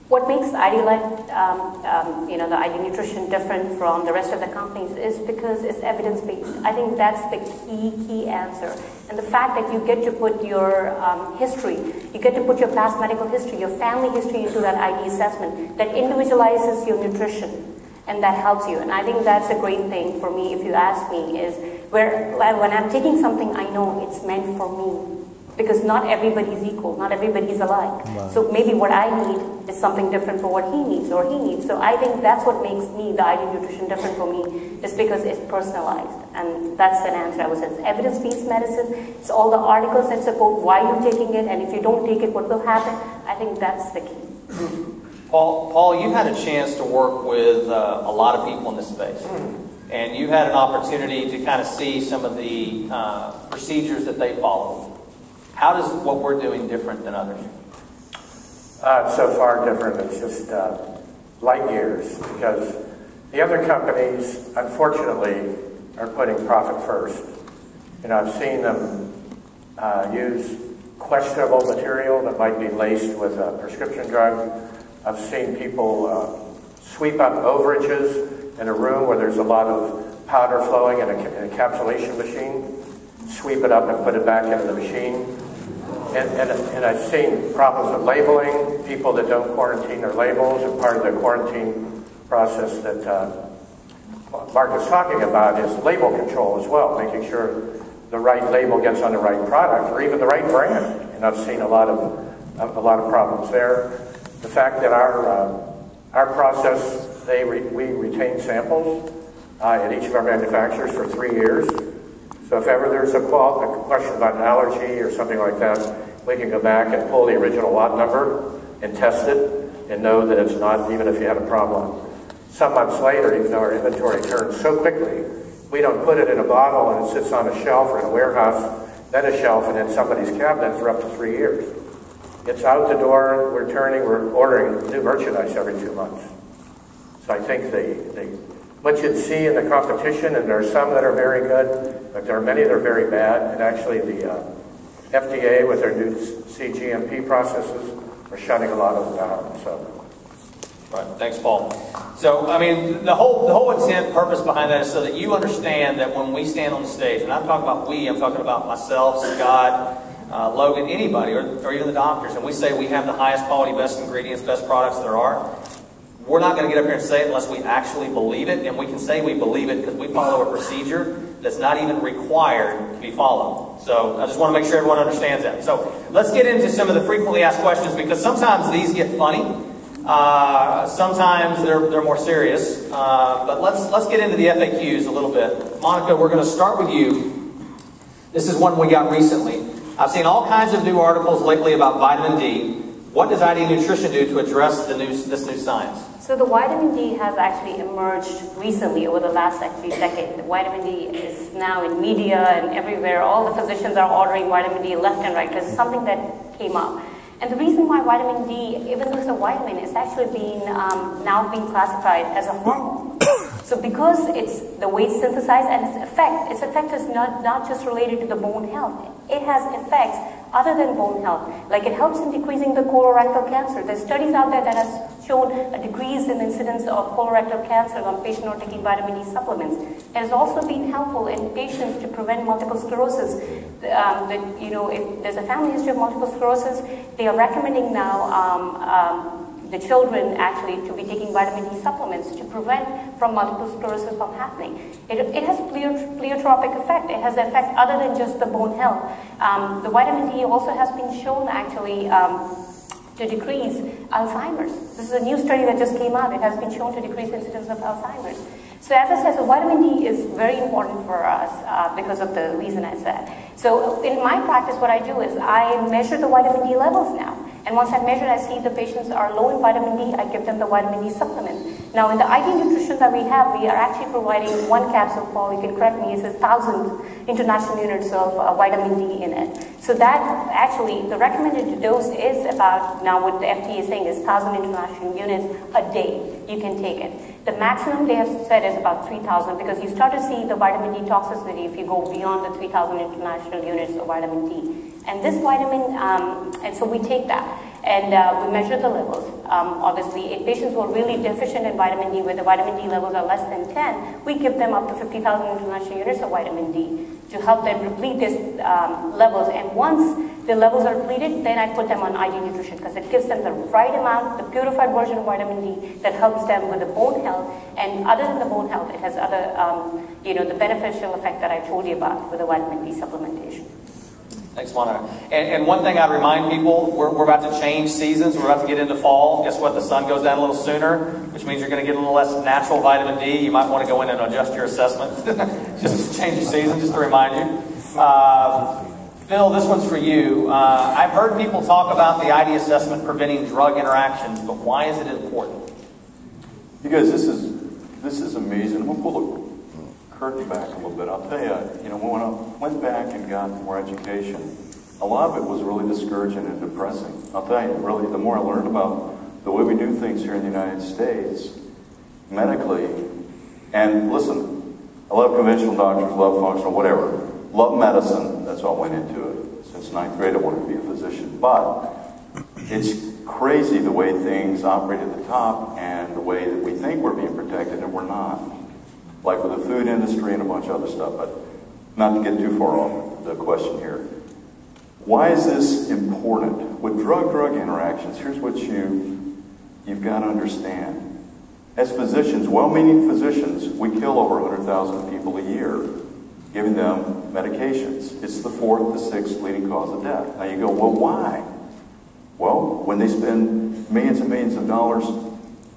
What makes ID Life, the ID Nutrition different from the rest of the companies is because it's evidence-based. I think that's the key answer. And the fact that you get to put your history, you get to put your past medical history, your family history into that ID assessment, that individualizes your nutrition, and that helps you. And I think that's a great thing for me, if you ask me, is when I'm taking something, I know it's meant for me. Because not everybody is equal, not everybody is alike. Right. So maybe what I need is something different for what he needs or he needs. So I think that's what makes me, the ID Nutrition, different for me, is because it's personalized. And that's an answer I would say. It's evidence-based medicine. It's all the articles that support why you're taking it, and if you don't take it, what will happen. I think that's the key. Paul, you've had a chance to work with a lot of people in this space. And you've had an opportunity to kind of see some of the procedures that they follow. How does what we're doing different than others? It's so far different. It's just light years, because the other companies, unfortunately, are putting profit first. I've seen them use questionable material that might be laced with a prescription drug. I've seen people sweep up overages in a room where there's a lot of powder flowing in an encapsulation machine, sweep it up and put it back into the machine. And I've seen problems with labeling, people that don't quarantine their labels, and part of the quarantine process that Mark is talking about is label control as well, making sure the right label gets on the right product or even the right brand. And I've seen a lot of problems there. The fact that our process, we retain samples at each of our manufacturers for 3 years. So if ever there's a question about an allergy or something like that, we can go back and pull the original lot number and test it and know that it's not, even if you had a problem. Some months later, even though our inventory turns so quickly, we don't put it in a bottle and it sits on a shelf or in a warehouse, then a shelf, and in somebody's cabinet for up to 3 years. It's out the door, we're ordering new merchandise every 2 months. So I think what you'd see in the competition, and there are some that are very good, but there are many that are very bad, and actually the FDA with their new CGMP processes are shutting a lot of them down. So, right. Thanks, Paul. So, I mean, the whole intent, purpose behind that is so that you understand that when we stand on the stage, and I'm talking about we, I'm talking about myself, Scott, Logan, anybody, or even the doctors, and we say we have the highest quality, best ingredients, best products there are, we're not going to get up here and say it unless we actually believe it, and we can say we believe it because we follow a procedure that's not even required to be followed. So I just want to make sure everyone understands that. So let's get into some of the frequently asked questions, because sometimes these get funny, sometimes they're more serious, but let's get into the FAQs a little bit. Monika, we're going to start with you. This is one we got recently. I've seen all kinds of new articles lately about vitamin D. What does ID Nutrition do to address this new science? So the vitamin D has actually emerged recently over the last decade. The vitamin D is now in media and everywhere. All the physicians are ordering vitamin D left and right because it's something that came up. And the reason why vitamin D, even though it's a vitamin, is actually now being classified as a hormone. So because it's the way it's synthesized and its effect is not just related to the bone health. It has effects other than bone health. Like it helps in decreasing the colorectal cancer. There's studies out there that has shown a decrease in incidence of colorectal cancer on patients who are taking vitamin D supplements. It has also been helpful in patients to prevent multiple sclerosis. If there's a family history of multiple sclerosis, they are recommending now the children actually to be taking vitamin D supplements to prevent from multiple sclerosis from happening. It has pleiotropic effect. It has effect other than just the bone health. The vitamin D also has been shown actually to decrease Alzheimer's. This is a new study that just came out. It has been shown to decrease incidence of Alzheimer's. So as I said, so vitamin D is very important for us because of the reason I said. So in my practice, what I do is I measure the vitamin D levels now. And once I measure, I see the patients are low in vitamin D, I give them the vitamin D supplement. Now in the ID Nutrition that we have, we are actually providing 1 capsule, Paul, you can correct me, it says 1,000 international units of vitamin D in it. So that actually, the recommended dose is about, now what the FDA is saying is 1,000 international units a day, you can take it. The maximum they have said is about 3,000 because you start to see the vitamin D toxicity if you go beyond the 3,000 international units of vitamin D. And this vitamin, and so we take that and we measure the levels. Obviously, in patients who are really deficient in vitamin D, where the vitamin D levels are less than 10, we give them up to 50,000 international units of vitamin D to help them deplete these levels. And once the levels are depleted, then I put them on IG nutrition because it gives them the right amount, the purified version of vitamin D that helps them with the bone health. And other than the bone health, it has other, the beneficial effect that I told you about with the vitamin D supplementation. Thanks, Monica. And one thing I'd remind people, we're about to change seasons. We're about to get into fall. Guess what? The sun goes down a little sooner, which means you're going to get a little less natural vitamin D. You might want to go in and adjust your assessment. Just to change the season, just to remind you. Phil, this one's for you. I've heard people talk about the ID assessment preventing drug interactions, but why is it important? You guys, this is amazing. I'm going to pull the curtain back a little bit. I'll tell you, when I went back and got more education, a lot of it was really discouraging and depressing. I'll tell you, really, the more I learned about the way we do things here in the United States, medically, and listen, I love conventional doctors, love functional, whatever. Love medicine, that's all I went into it. Since 9th grade I wanted to be a physician. But it's crazy the way things operate at the top and the way that we think we're being protected and we're not. Like with the food industry and a bunch of other stuff. But not to get too far off the question here. Why is this important? With drug-drug interactions, here's what you've got to understand. As physicians, well-meaning physicians, we kill over 100,000 people a year, giving them medications. It's the 4th to 6th leading cause of death. Now you go, well, why? Well, when they spend millions and millions of dollars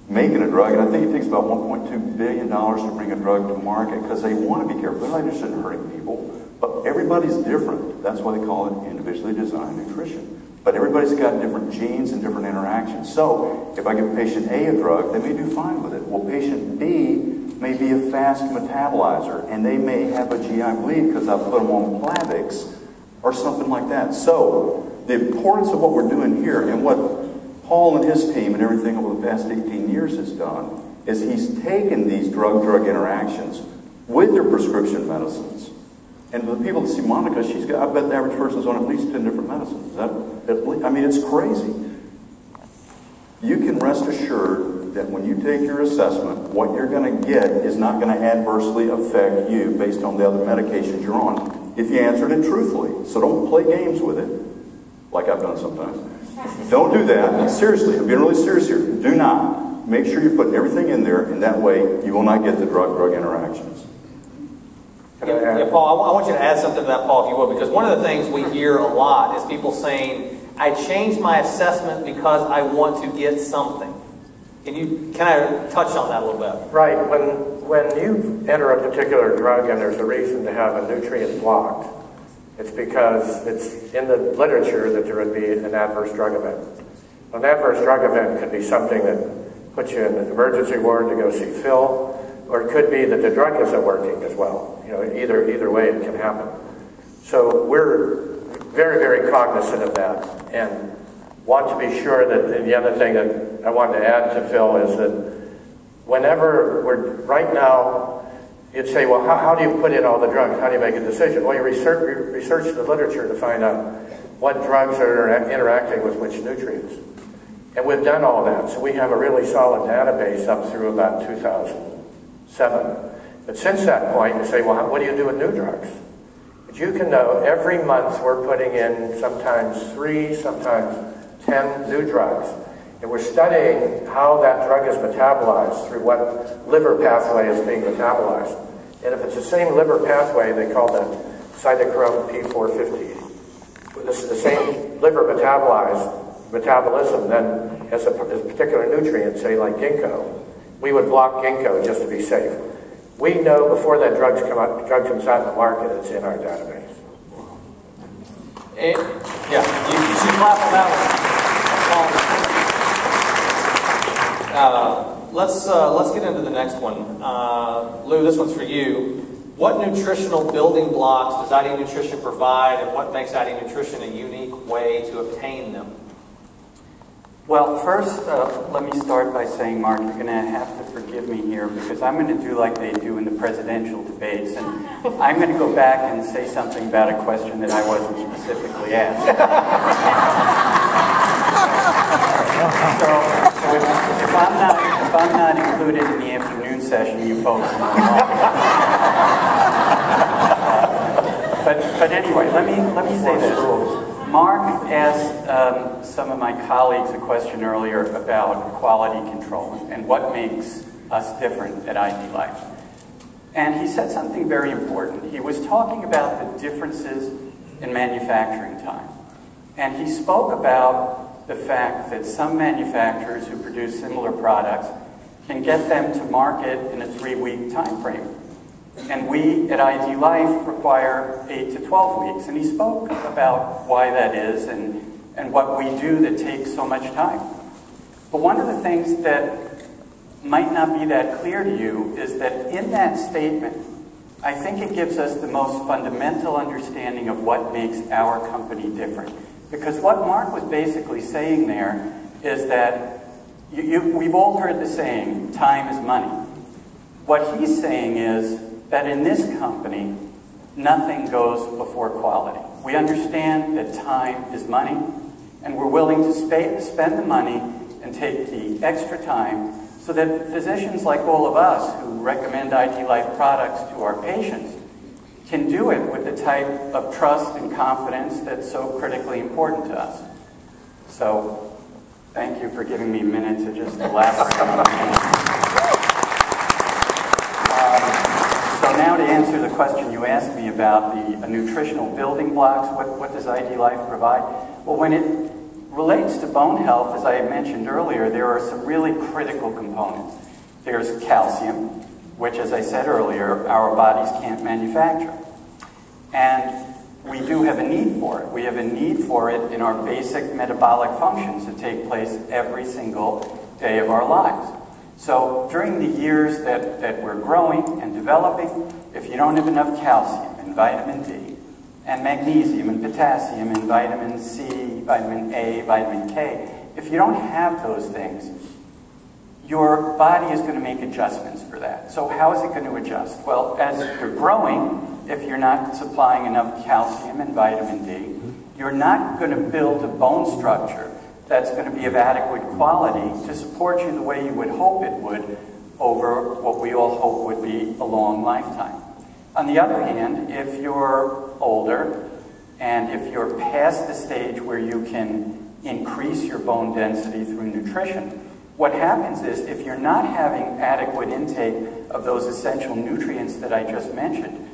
making a drug, and I think it takes about $1.2 billion to bring a drug to market because they want to be careful. They're not interested in hurting people, but everybody's different. That's why they call it individually designed nutrition. But everybody's got different genes and different interactions. So if I give patient A a drug, they may do fine with it. Well, patient B may be a fast metabolizer, and they may have a GI bleed because I put them on Plavix or something like that. So the importance of what we're doing here and what Paul and his team and everything over the past 18 years has done is he's taken these drug-drug interactions with their prescription medicines. And the people that see Monica, she's got, I bet the average person's on at least 10 different medicines. I mean, it's crazy. You can rest assured that when you take your assessment, what you're going to get is not going to adversely affect you based on the other medications you're on if you answered it truthfully. So don't play games with it, like I've done sometimes. Don't do that. Seriously, I'm being really serious here. Do not. Make sure you're putting everything in there, and that way you will not get the drug-drug interactions. Yeah, Paul, I want you to add something to that, Paul, if you will, because one of the things we hear a lot is people saying, I changed my assessment because I want to get something. Can I touch on that a little bit? Right. When you enter a particular drug and there's a reason to have a nutrient blocked, it's because it's in the literature that there would be an adverse drug event. An adverse drug event could be something that puts you in an emergency ward to go see Phil, or it could be that the drug isn't working as well. Either way it can happen. So we're very, very cognizant of that and want to be sure that, and the other thing that I wanted to add to Phil is that whenever right now, you'd say, well, how do you put in all the drugs? How do you make a decision? Well, you research the literature to find out what drugs are interacting with which nutrients. And we've done all that. So we have a really solid database up through about 2007. But since that point, you say, well, what do you do with new drugs? But you can know every month we're putting in sometimes 3, sometimes 10 new drugs. And we're studying how that drug is metabolized through what liver pathway is being metabolized. And if it's the same liver pathway, they call that cytochrome P450. This is the same liver metabolism then as a particular nutrient, say like ginkgo. We would block ginkgo just to be safe. We know before that drug comes out in the market, it's in our database. Yeah, you should clap on that one. Let's get into the next one. Lou, this one's for you. What nutritional building blocks does ID Nutrition provide, and what makes ID Nutrition a unique way to obtain them? Well, first, let me start by saying, Mark, you're going to have to forgive me here because I'm going to do like they do in the presidential debates, and I'm going to go back and say something about a question that I wasn't specifically asked. So if I'm not included in the afternoon session, you folks will know. But anyway, let me say this. Mark asked some of my colleagues a question earlier about quality control and what makes us different at ID Life. And he said something very important. He was talking about the differences in manufacturing time. And he spoke about the fact that some manufacturers who produce similar products can get them to market in a 3-week time frame. And we at ID Life require 8 to 12 weeks. And he spoke about why that is and what we do that takes so much time. But one of the things that might not be that clear to you is that in that statement, I think it gives us the most fundamental understanding of what makes our company different. Because what Mark was basically saying there is that we've all heard the saying, time is money. What he's saying is that in this company, nothing goes before quality. We understand that time is money, and we're willing to spend the money and take the extra time so that physicians like all of us who recommend ID Life products to our patients can do it with the type of trust and confidence that's so critically important to us. So, thank you for giving me a minute to just elaborate on that. So now to answer the question you asked me about the nutritional building blocks, what does ID Life provide? Well, when it relates to bone health, as I mentioned earlier, there are some really critical components. There's calcium, which, as I said earlier, our bodies can't manufacture. And we do have a need for it. We have a need for it in our basic metabolic functions that take place every single day of our lives. So during the years that we're growing and developing, if you don't have enough calcium and vitamin D and magnesium and potassium and vitamin C, vitamin A, vitamin K, if you don't have those things, your body is going to make adjustments for that. So how is it going to adjust? Well, as you're growing, if you're not supplying enough calcium and vitamin D, you're not going to build a bone structure that's going to be of adequate quality to support you the way you would hope it would over what we all hope would be a long lifetime. On the other hand, if you're older and if you're past the stage where you can increase your bone density through nutrition, what happens is if you're not having adequate intake of those essential nutrients that I just mentioned,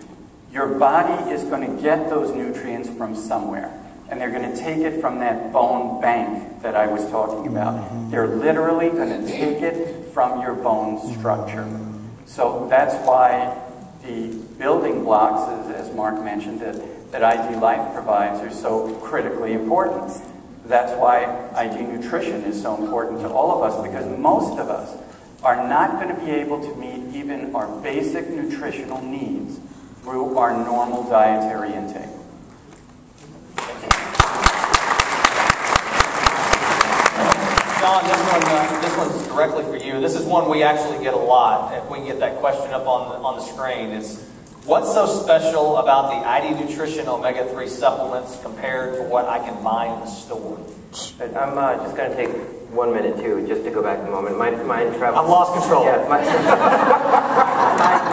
your body is going to get those nutrients from somewhere. And they're going to take it from that bone bank that I was talking about. They're literally going to take it from your bone structure. So that's why the building blocks, as Mark mentioned, that ID Life provides are so critically important. That's why ID Nutrition is so important to all of us, because most of us are not going to be able to meet even our basic nutritional needs through our normal dietary intake. John, this one's directly for you. This is one we actually get a lot. If we can get that question up on the screen, it's what's so special about the ID Nutrition Omega-3 supplements compared to what I can buy in the store? I'm just going to take 1 minute too, just to go back a moment. My mind travels. I've lost control. Yeah, my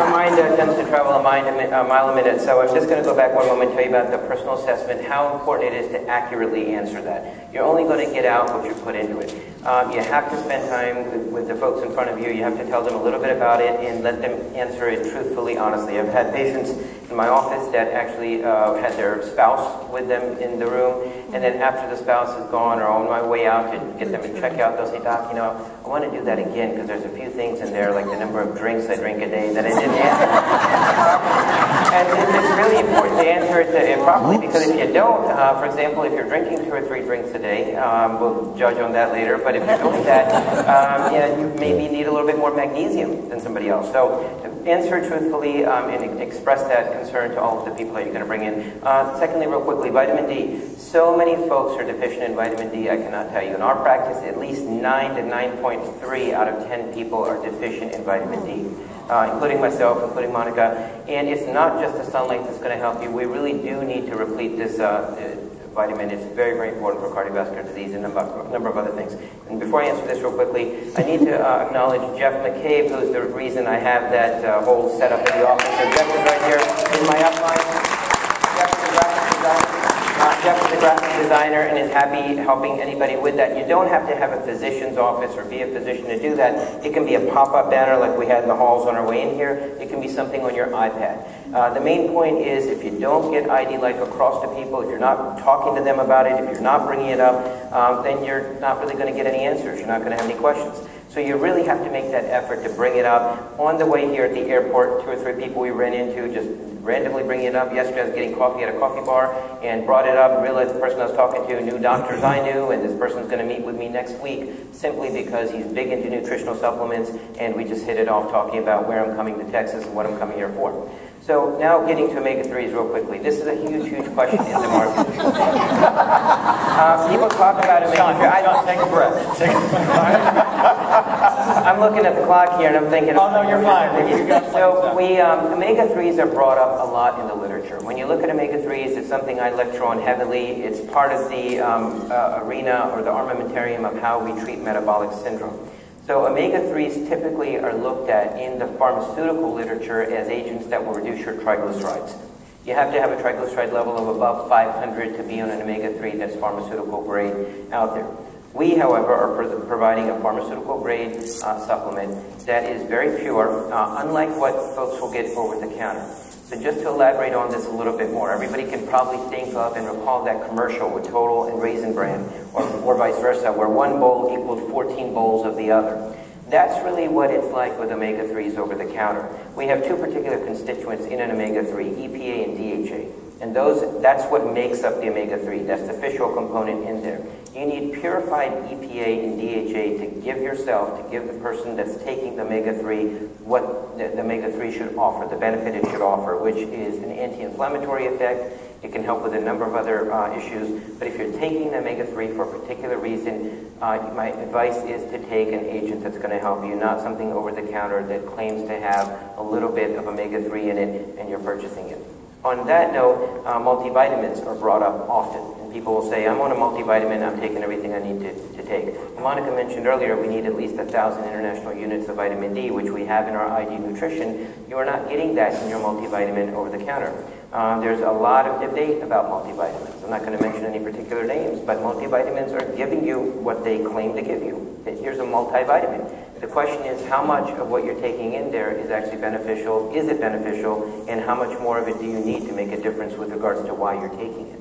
mind tends to travel a mile a minute. So I'm just going to go back 1 moment, tell you about the personal assessment, how important it is to accurately answer that. You're only going to get out what you put into it. You have to spend time with the folks in front of you. You have to tell them a little bit about it and let them answer it truthfully, honestly. I've had patients in my office that actually had their spouse with them in the room, and then after the spouse is gone or on my way out to get them to check out, they'll say, Doc, I want to do that again because there's a few things in there, like the number of drinks I drink a day, that I didn't answer. And it's really important. answer it properly, because if you don't, for example, if you're drinking 2 or 3 drinks a day, we'll judge on that later, but if you're doing that, you maybe need a little bit more magnesium than somebody else. So answer truthfully and express that concern to all of the people that you're going to bring in. Secondly, real quickly, vitamin D. So many folks are deficient in vitamin D, I cannot tell you. In our practice, at least 9 to 9.3 out of 10 people are deficient in vitamin D. Including myself, including Monika. And it's not just the sunlight that's going to help you. We really do need to replete this vitamin. It's very, very important for cardiovascular disease and a number of other things. And before I answer this real quickly, I need to acknowledge Jeff McCabe, who's the reason I have that whole setup in the office. So Jeff is right here in my upline. Jeff is a graphic designer and is happy helping anybody with that. You don't have to have a physician's office or be a physician to do that. It can be a pop-up banner like we had in the halls on our way in here. It can be something on your iPad. The main point is, if you don't get ID Life across to people, if you're not talking to them about it, if you're not bringing it up, then you're not really going to get any answers. You're not going to have any questions. So you really have to make that effort to bring it up. On the way here at the airport, 2 or 3 people we ran into just randomly bringing it up. Yesterday I was getting coffee at a coffee bar and brought it up and realized the person I was talking to knew doctors I knew, and this person's going to meet with me next week simply because he's big into nutritional supplements, and we just hit it off talking about where I'm coming to Texas and what I'm coming here for. So now getting to omega-3s real quickly. This is a huge, huge question in the market. People talk about omega-3. Take a breath. I'm looking at the clock here and I'm thinking... Oh, no, you're fine. So omega-3s are brought up a lot in the literature. When you look at omega-3s, it's something I lecture on heavily. It's part of the arena or the armamentarium of how we treat metabolic syndrome. So omega-3s typically are looked at in the pharmaceutical literature as agents that will reduce your triglycerides. You have to have a triglyceride level of above 500 to be on an omega-3 that's pharmaceutical grade out there. We, however, are providing a pharmaceutical grade supplement that is very pure, unlike what folks will get over the counter. So just to elaborate on this a little bit more, everybody can probably think of and recall that commercial with Total and Raisin Bran, or vice versa, where one bowl equaled 14 bowls of the other. That's really what it's like with omega-3s over the counter. We have 2 particular constituents in an omega-3, EPA and DHA. And that's what makes up the omega-3. That's the fish oil component in there. You need purified EPA and DHA to give yourself, to give the person that's taking the omega-3 what the omega-3 should offer, the benefit it should offer, which is an anti-inflammatory effect. It can help with a number of other issues. But if you're taking the omega-3 for a particular reason, my advice is to take an agent that's going to help you, not something over the counter that claims to have a little bit of omega-3 in it and you're purchasing it. On that note, multivitamins are brought up often. And people will say, I'm on a multivitamin, I'm taking everything I need to take. Monika mentioned earlier we need at least 1,000 international units of vitamin D, which we have in our ID Nutrition. You are not getting that in your multivitamin over the counter. There's a lot of debate about multivitamins. I'm not going to mention any particular names, but multivitamins are giving you what they claim to give you. Here's a multivitamin. The question is, how much of what you're taking in there is actually beneficial? Is it beneficial? And how much more of it do you need to make a difference with regards to why you're taking it?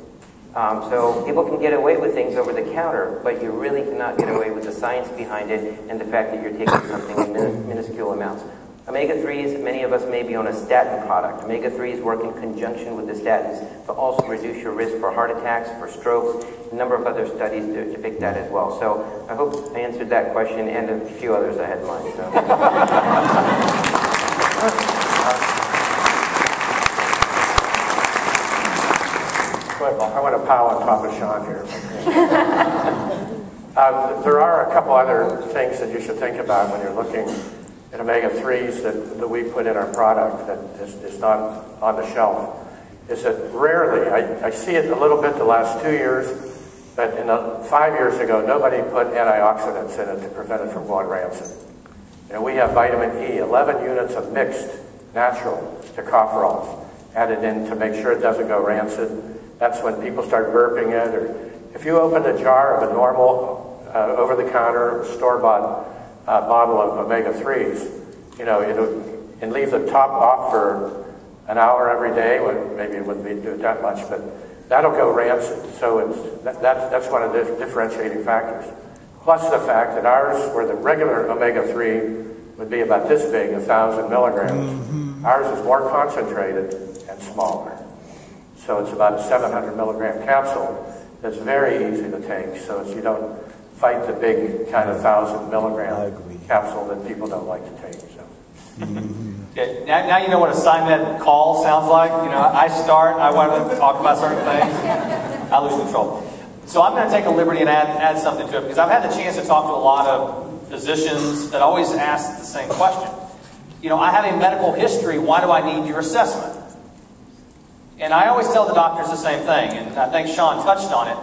So people can get away with things over the counter, but you really cannot get away with the science behind it and the fact that you're taking something in minuscule amounts. Omega-3s, many of us may be on a statin product. Omega-3s work in conjunction with the statins to also reduce your risk for heart attacks, for strokes, a number of other studies to depict that as well. So I hope I answered that question and a few others I had in mind. So. I want to pile on top of Sean here. There are a couple other things that you should think about when you're looking at omega-3s that we put in our product that is not on the shelf. Is that rarely, I see it a little bit the last 2 years, but 5 years ago, nobody put antioxidants in it to prevent it from going rancid. You know, we have vitamin E, 11 units of mixed natural tocopherols added in to make sure it doesn't go rancid. That's when people start burping it, or if you open a jar of a normal over-the-counter store-bought bottle of omega-3s, you know, and leave the top off for an hour every day, well, maybe it wouldn't do it that much, but that'll go rancid. So that's one of the differentiating factors. Plus the fact that ours, where the regular omega-3 would be about this big, 1,000 milligrams, ours is more concentrated and smaller. So it's about a 700 milligram capsule that's very easy to take, so you don't fight the big kind of 1,000 milligram capsule that people don't like to take. So. Okay. Now you know what a SciMed call sounds like. You know, I want to talk about certain things, I lose control. So I'm going to take a liberty and add something to it, because I've had the chance to talk to a lot of physicians that always ask the same question. You know, I have a medical history, why do I need your assessment? And I always tell the doctors the same thing, and I think Sean touched on it.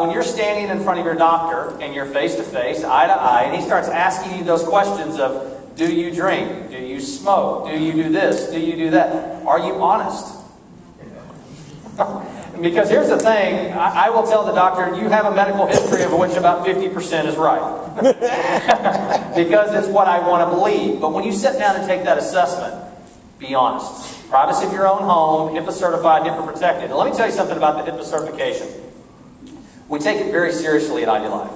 When you're standing in front of your doctor and you're face to face, eye to eye, and he starts asking you those questions of, do you drink? Do you smoke? Do you do this? Do you do that? Are you honest? Because here's the thing, I will tell the doctor, you have a medical history of which about 50% is right. Because it's what I want to believe. But when you sit down and take that assessment, be honest. Privacy of your own home, HIPAA certified, HIPAA protected. And let me tell you something about the HIPAA certification. We take it very seriously at ID Life.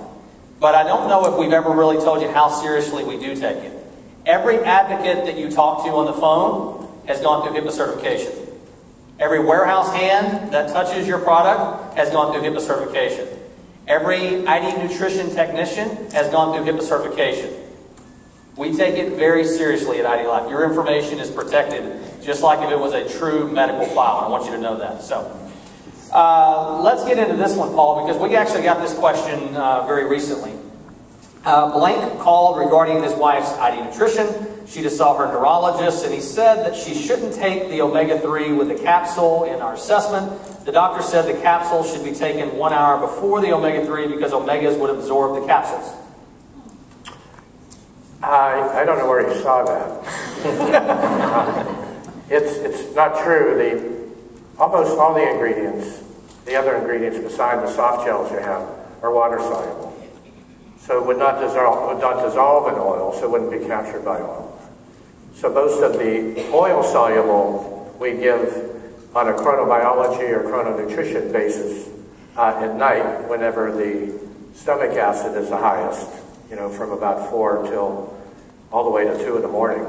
But I don't know if we've ever really told you how seriously we do take it. Every advocate that you talk to on the phone has gone through HIPAA certification. Every warehouse hand that touches your product has gone through HIPAA certification. Every ID nutrition technician has gone through HIPAA certification. We take it very seriously at ID Life. Your information is protected just like if it was a true medical file. I want you to know that. So let's get into this one, Paul, because we actually got this question very recently. Blank called regarding his wife's ID nutrition. She just saw her neurologist, and he said that she shouldn't take the omega-3 with the capsule in our assessment. The doctor said the capsule should be taken 1 hour before the omega-3 because omegas would absorb the capsules. I don't know where he saw that. It's not true. Almost all the ingredients, the other ingredients beside the soft gels you have, are water soluble. So it would not dissolve in oil, so it wouldn't be captured by oil. So most of the oil soluble we give on a chronobiology or chrononutrition basis at night, whenever the stomach acid is the highest, you know, from about 4 till all the way to 2 in the morning.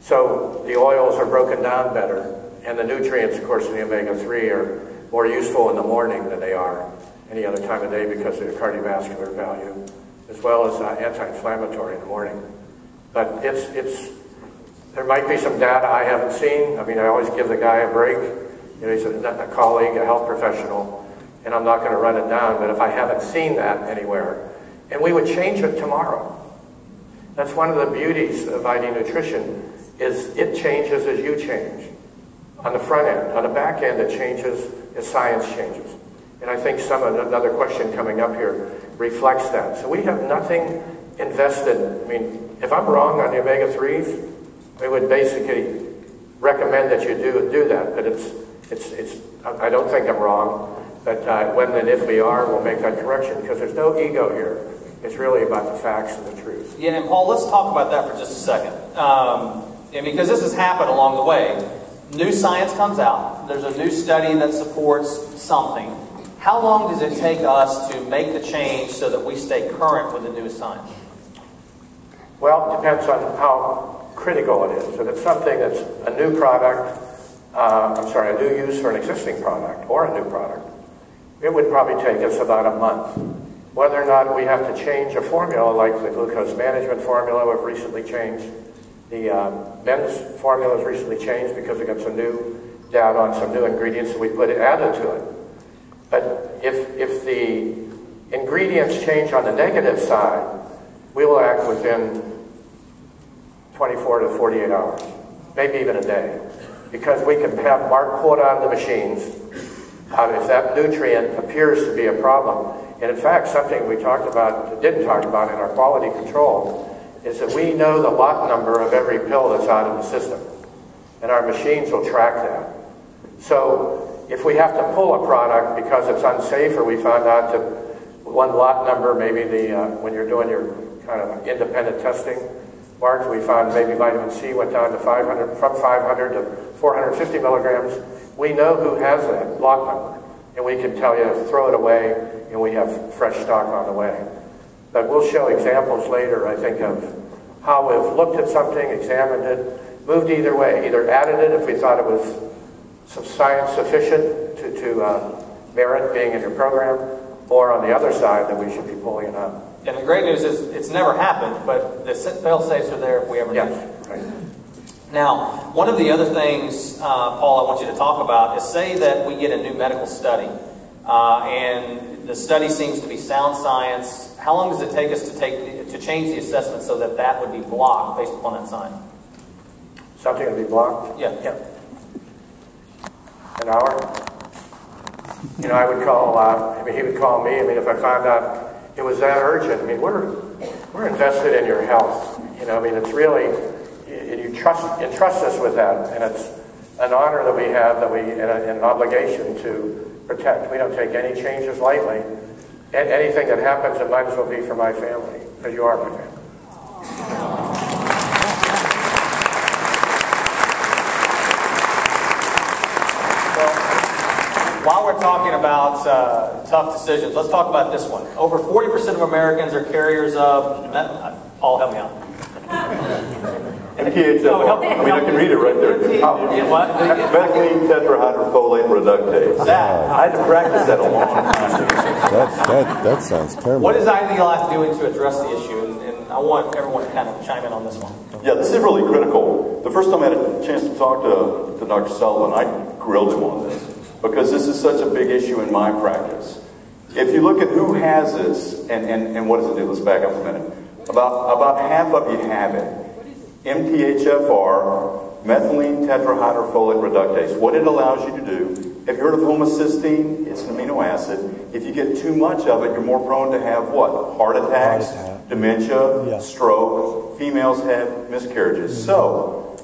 So the oils are broken down better, and the nutrients, of course, in the omega-3 are more useful in the morning than they are any other time of day because of the cardiovascular value, as well as anti-inflammatory in the morning. But there might be some data I haven't seen. I mean, I always give the guy a break. You know, he's a colleague, a health professional, and I'm not going to run it down, but if I haven't seen that anywhere, and we would change it tomorrow. That's one of the beauties of ID nutrition, is it changes as you change. On the front end. On the back end, it changes as science changes. And I think another question coming up here reflects that. So we have nothing invested. I mean, if I'm wrong on the omega-3s, we would basically recommend that you do that. But I don't think I'm wrong. But when and if we are, we'll make that correction because there's no ego here. It's really about the facts and the truth. Yeah, and Paul, let's talk about that for just a second. And because this has happened along the way, new science comes out. There's a new study that supports something. How long does it take us to make the change so that we stay current with the newest science? Well, it depends on how critical it is. If it's something that's a new product, a new use for an existing product or a new product, it would probably take us about a month. Whether or not we have to change a formula, like the glucose management formula we've recently changed, the men's formula was recently changed because we got some new data on some new ingredients that we added to it. But if the ingredients change on the negative side, we will act within 24 to 48 hours, maybe even a day, because we can have Mark pull it on the machines if that nutrient appears to be a problem. And in fact, something we didn't talk about in our quality control is that we know the lot number of every pill that's out of the system. And our machines will track that. So if we have to pull a product because it's unsafe or we found out that one lot number, maybe when you're doing your kind of independent testing, Mark, we found maybe vitamin C went down to from 500 to 450 milligrams. We know who has that lot number. And we can tell you, throw it away, and we have fresh stock on the way. But we'll show examples later, I think, of how we've looked at something, examined it, moved either way, either added it if we thought it was science sufficient to merit being in your program, or on the other side that we should be pulling it up. And the great news is it's never happened, but the fail-safes are there if we ever need Yes, right. Now, one of the other things, Paul, I want you to talk about is say that we get a new medical study, and the study seems to be sound science. How long does it take us to change the assessment so that that would be blocked based upon that sign? Something to be blocked? Yeah. An hour? You know, I would call, I mean, he would call me. I mean, if I found out it was that urgent, I mean, we're invested in your health. You know, I mean, it's really, you entrust us with that, and it's an honor that we have, and an obligation to protect. We don't take any changes lightly. Anything that happens, it might as well be for my family, because you are my family. While we're talking about tough decisions, let's talk about this one. Over 40% of Americans are carriers of, Paul, help me out. MTHFR. I mean, I can read it right there. Methylene tetrahydrofolate reductase. I had to practice that a long time. That sounds terrible. What is ID Life doing to address the issue? And I want everyone to kind of chime in on this one. Yeah, this is really critical. The first time I had a chance to talk to Dr. Sullivan, I grilled him on this, because this is such a big issue in my practice. If you look at who has this, and what does it do? Let's back up a minute. About half of you have it. MTHFR, methylene tetrahydrofolate reductase. What it allows you to do, have you heard of homocysteine? It's an amino acid. If you get too much of it, you're more prone to have what? Heart attacks, dementia, stroke. Females have miscarriages. So,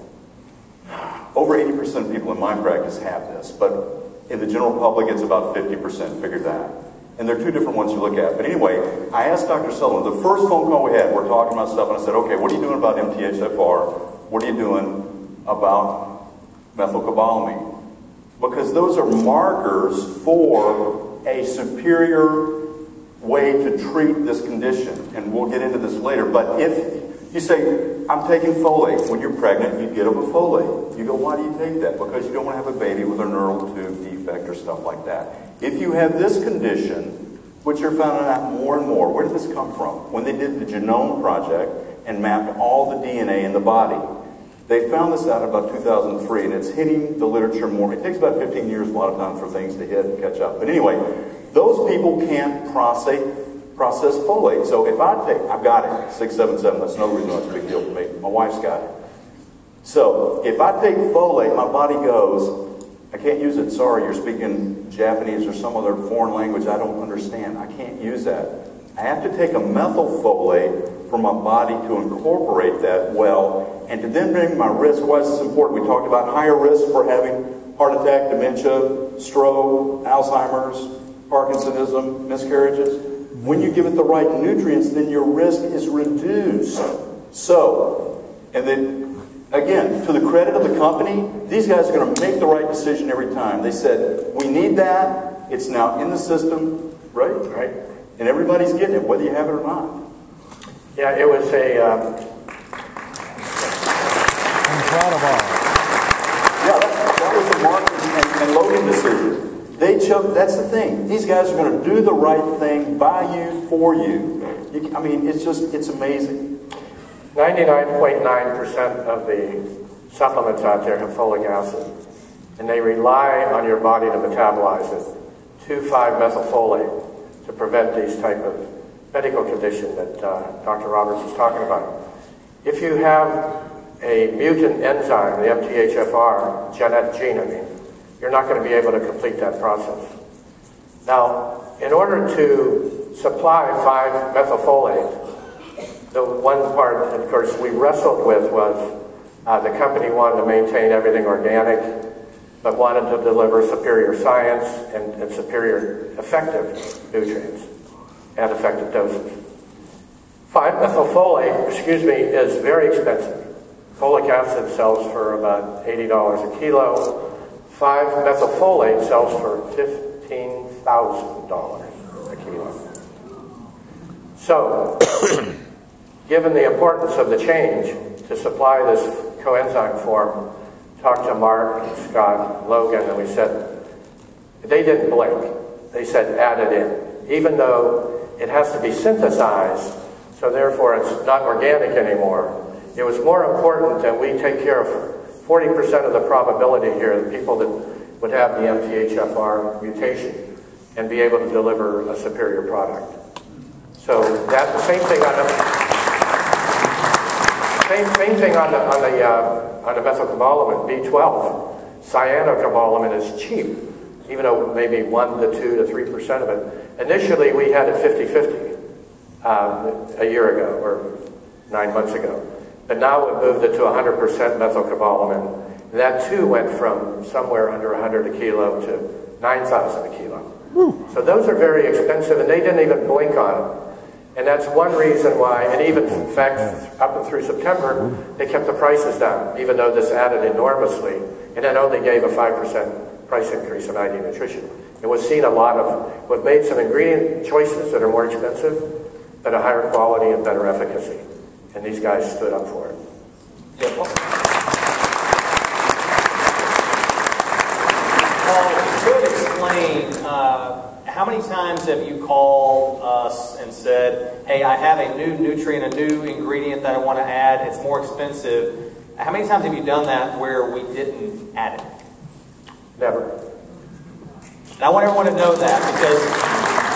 over 80% of people in my practice have this, but in the general public, it's about 50%, figure that. And there are two different ones you look at. But anyway, I asked Dr. Sullivan, the first phone call we had, we're talking about stuff, and I said, okay, what are you doing about MTHFR? What are you doing about methylcobalamin? Because those are markers for a superior way to treat this condition. And we'll get into this later. But if you say, I'm taking folate. When you're pregnant, you get a folate. You go, why do you take that? Because you don't want to have a baby with a neural tube defect or stuff like that. If you have this condition, which you're finding out more and more, where did this come from? When they did the Genome Project and mapped all the DNA in the body, they found this out about 2003, and it's hitting the literature more. It takes about 15 years a lot of time for things to hit and catch up. But anyway, those people can't process folate. So if I've got it, 677, that's no reason that's a big deal for me. My wife's got it. So if I take folate, my body goes, I can't use it. Sorry, you're speaking Japanese or some other foreign language I don't understand. I can't use that. I have to take a methylfolate for my body to incorporate that well, and to then bring my risk. Why is this important? We talked about higher risk for having heart attack, dementia, stroke, Alzheimer's, Parkinsonism, miscarriages. When you give it the right nutrients, then your risk is reduced. So, and then again, to the credit of the company, these guys are going to make the right decision every time. They said, we need that. It's now in the system, right? Right. And everybody's getting it, whether you have it or not. Yeah, it was a... Yeah, that was the marketing and loading decision. They chose, that's the thing. These guys are going to do the right thing by you, for you. I mean, it's amazing. 99.9% of the supplements out there have folic acid, and they rely on your body to metabolize it, 2,5-methylfolate, to prevent these type of medical condition that Dr. Roberts is talking about. If you have a mutant enzyme, the MTHFR gene, you're not going to be able to complete that process. Now, in order to supply 5-methylfolate, the one part, of course, we wrestled with was the company wanted to maintain everything organic, but wanted to deliver superior science and superior effective nutrients and effective doses. 5-methylfolate, is very expensive. Folic acid sells for about $80 a kilo. 5-methylfolate sells for $15,000 a kilo. So, given the importance of the change to supply this coenzyme form talked to Mark, and Scott, Logan, and we said, they didn't blink. They said add it in, even though it has to be synthesized, so therefore it's not organic anymore. It was more important that we take care of 40% of the probability here, the people that would have the MTHFR mutation and be able to deliver a superior product. So that the same thing on the methylcobalamin, B12. Cyanocobalamin is cheap, even though maybe 1 to 2 to 3% of it. Initially, we had it 50-50 a year ago or 9 months ago. But now we've moved it to 100% methylcobalamin. And that too went from somewhere under 100 a kilo to 9,000 a kilo. So those are very expensive, and they didn't even blink on it. And that's one reason why, and even in fact, up and through September, they kept the prices down, even though this added enormously, and then only gave a 5% price increase in ID Nutrition. And we've seen a lot of, we've made some ingredient choices that are more expensive, but a higher quality and better efficacy. And these guys stood up for it. Yeah, well, if you could explain, how many times have you called us and said, hey, I have a new nutrient, a new ingredient that I want to add, it's more expensive. How many times have you done that where we didn't add it? Never. And I want everyone to know that, because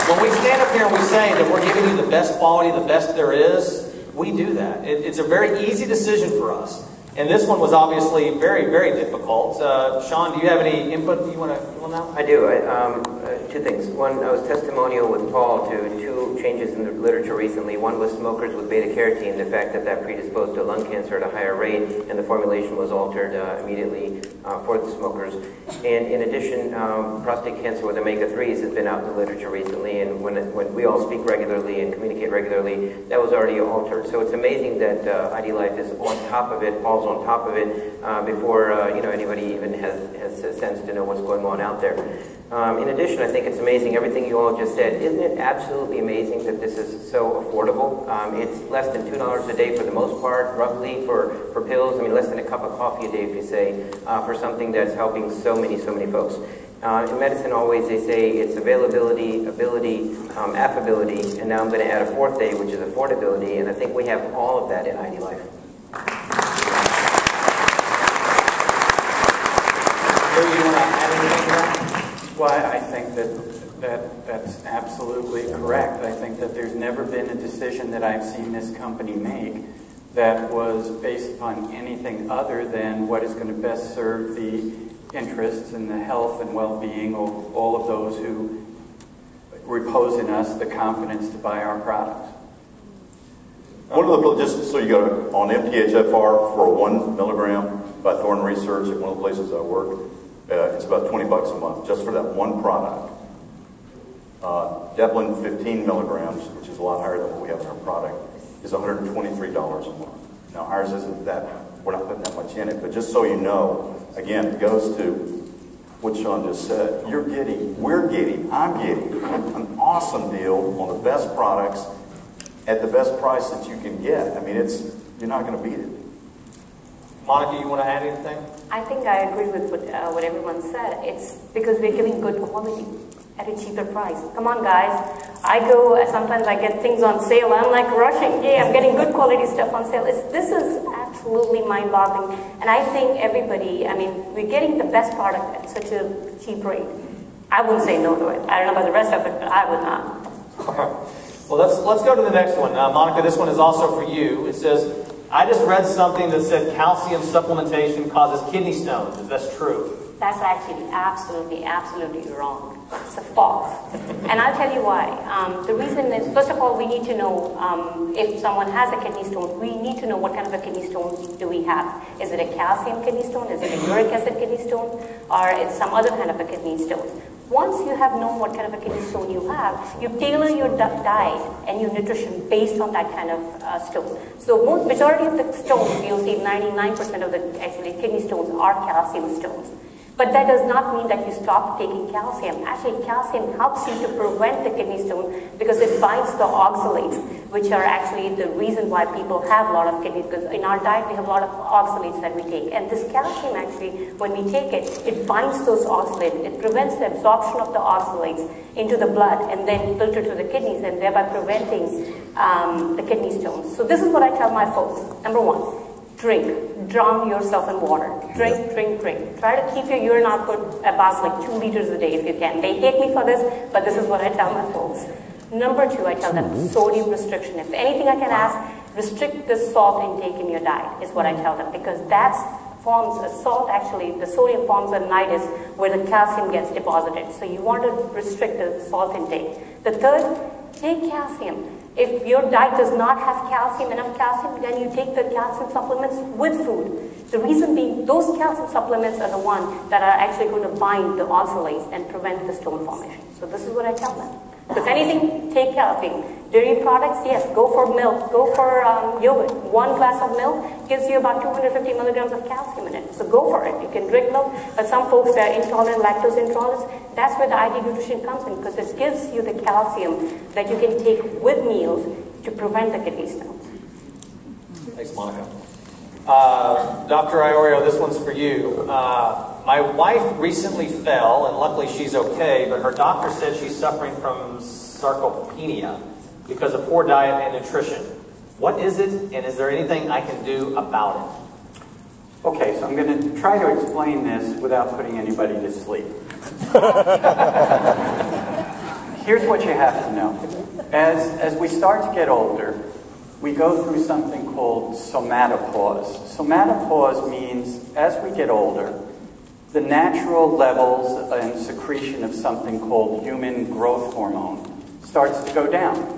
when we stand up here and we say that we're giving you the best quality, the best there is, we do that. It's a very easy decision for us. And this one was obviously very, very difficult. Sean, do you have any input you want to know? I do. Two things. One, I was testimonial with Paul to two changes in the literature recently. One was smokers with beta-carotene, the fact that that predisposed to lung cancer at a higher rate, and the formulation was altered immediately for the smokers. And in addition, prostate cancer with omega-3s has been out in the literature recently, and when we all speak regularly and communicate regularly, that was already altered. So it's amazing that ID Life is on top of it, Paul's on top of it, before anybody even has a sense to know what's going on out there. In addition, I think it's amazing everything you all just said. Isn't it absolutely amazing that this is so affordable? It's less than $2 a day for the most part, roughly, for pills. I mean, less than a cup of coffee a day, if you say, for something that's helping so many folks. In medicine, always they say it's availability, ability, affability, and now I'm going to add a fourth A, which is affordability, and I think we have all of that in ID Life. Do you want to add anything to that? Well, I think that's absolutely correct. I think that there's never been a decision that I've seen this company make that was based upon anything other than what is going to best serve the interests and the health and well-being of all of those who repose in us the confidence to buy our products. One of the, just so you go on MTHFR for 1 milligram by Thorne Research at one of the places I work, it's about $20 a month just for that one product. Devlin 15 milligrams, which is a lot higher than what we have in our product, is $123 a month. Now ours isn't that, we're not putting that much in it, but just so you know, again, it goes to what Sean just said. I'm getting an awesome deal on the best products at the best price that you can get. I mean, you're not going to beat it. Monika, you want to add anything? I think I agree with what everyone said. It's because we're giving good quality at a cheaper price. Come on, guys. Sometimes I get things on sale. I'm like rushing. Yeah, I'm getting good quality stuff on sale. This is absolutely mind-boggling. And I think we're getting the best product at such a cheap rate. I wouldn't say no to it. I don't know about the rest of it, but I would not. Well, let's go to the next one. Monika, this one is also for you. It says, I just read something that said calcium supplementation causes kidney stones. Is that true? That's actually absolutely wrong. It's a false. And I'll tell you why. The reason is, first of all, we need to know if someone has a kidney stone, we need to know what kind of a kidney stone do we have. Is it a calcium kidney stone? Is it a uric acid kidney stone? Or is some other kind of a kidney stone? Once you have known what kind of a kidney stone you have, you tailor your diet and your nutrition based on that kind of stone. So majority of the stones, you'll see 99% of the kidney stones are calcium stones. But that does not mean that you stop taking calcium. Actually, calcium helps you to prevent the kidney stone because it binds the oxalates, which are actually the reason why people have a lot of kidneys, because in our diet we have a lot of oxalates that we take. And this calcium actually, when we take it, it binds those oxalates. It prevents the absorption of the oxalates into the blood and then filter to the kidneys, and thereby preventing the kidney stones. So this is what I tell my folks. Number one, drink. Drown yourself in water. Drink, drink, drink. Try to keep your urine output about like 2 liters a day if you can. They hate me for this, but this is what I tell my folks. Number two, I tell them sodium restriction. If anything I can ask, restrict the salt intake in your diet is what I tell them, because that forms a salt, actually, the sodium forms a nidus where the calcium gets deposited. So you want to restrict the salt intake. The third, take calcium. If your diet does not have calcium, enough calcium, then you take the calcium supplements with food. The reason being, those calcium supplements are the ones that are actually going to bind the oxalates and prevent the stone formation. So this is what I tell them. So if anything, take calcium. Dairy products, yes, go for milk, go for yogurt. 1 glass of milk gives you about 250 milligrams of calcium in it. So go for it. You can drink milk, but some folks are intolerant, lactose intolerance. That's where the ID nutrition comes in, because it gives you the calcium that you can take with meals to prevent the kidney stones. Thanks, Monica. Dr. Iorio, this one's for you. My wife recently fell, and luckily she's okay, but her doctor said she's suffering from sarcopenia because of poor diet and nutrition. What is it, and is there anything I can do about it? Okay, so I'm going to try to explain this without putting anybody to sleep. Here's what you have to know. As we start to get older, we go through something called somatopause. Somatopause means as we get older, the natural levels and secretion of something called human growth hormone starts to go down.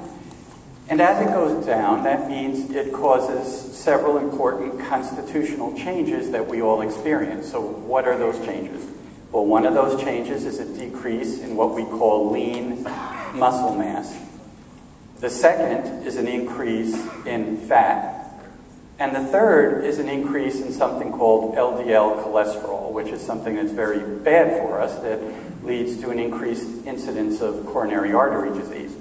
And as it goes down, that means it causes several important constitutional changes that we all experience. So what are those changes? Well, one of those changes is a decrease in what we call lean muscle mass. The second is an increase in fat. And the third is an increase in something called LDL cholesterol, which is something that's very bad for us, that leads to an increased incidence of coronary artery disease.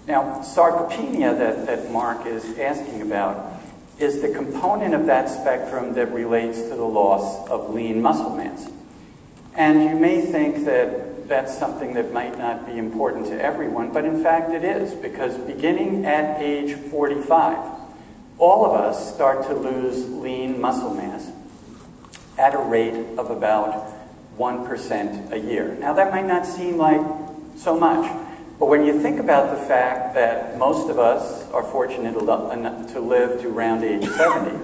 Now, sarcopenia that Mark is asking about is the component of that spectrum that relates to the loss of lean muscle mass. And you may think that that's something that might not be important to everyone, but in fact it is, because beginning at age 45, all of us start to lose lean muscle mass at a rate of about 1% a year. Now that might not seem like so much, but when you think about the fact that most of us are fortunate enough to live to around age 70,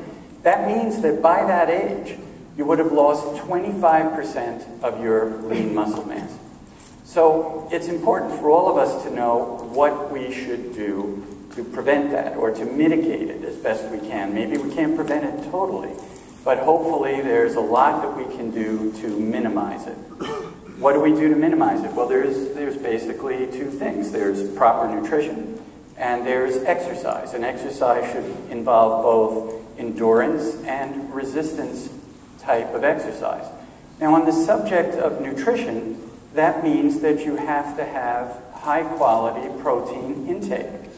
that means that by that age, you would have lost 25% of your lean muscle mass. So it's important for all of us to know what we should do to prevent that, or to mitigate it as best we can. Maybe we can't prevent it totally, but hopefully there's a lot that we can do to minimize it. What do we do to minimize it? Well, there's basically two things. There's proper nutrition, and there's exercise. And exercise should involve both endurance and resistance type of exercise. Now, on the subject of nutrition, that means that you have to have high-quality protein intake.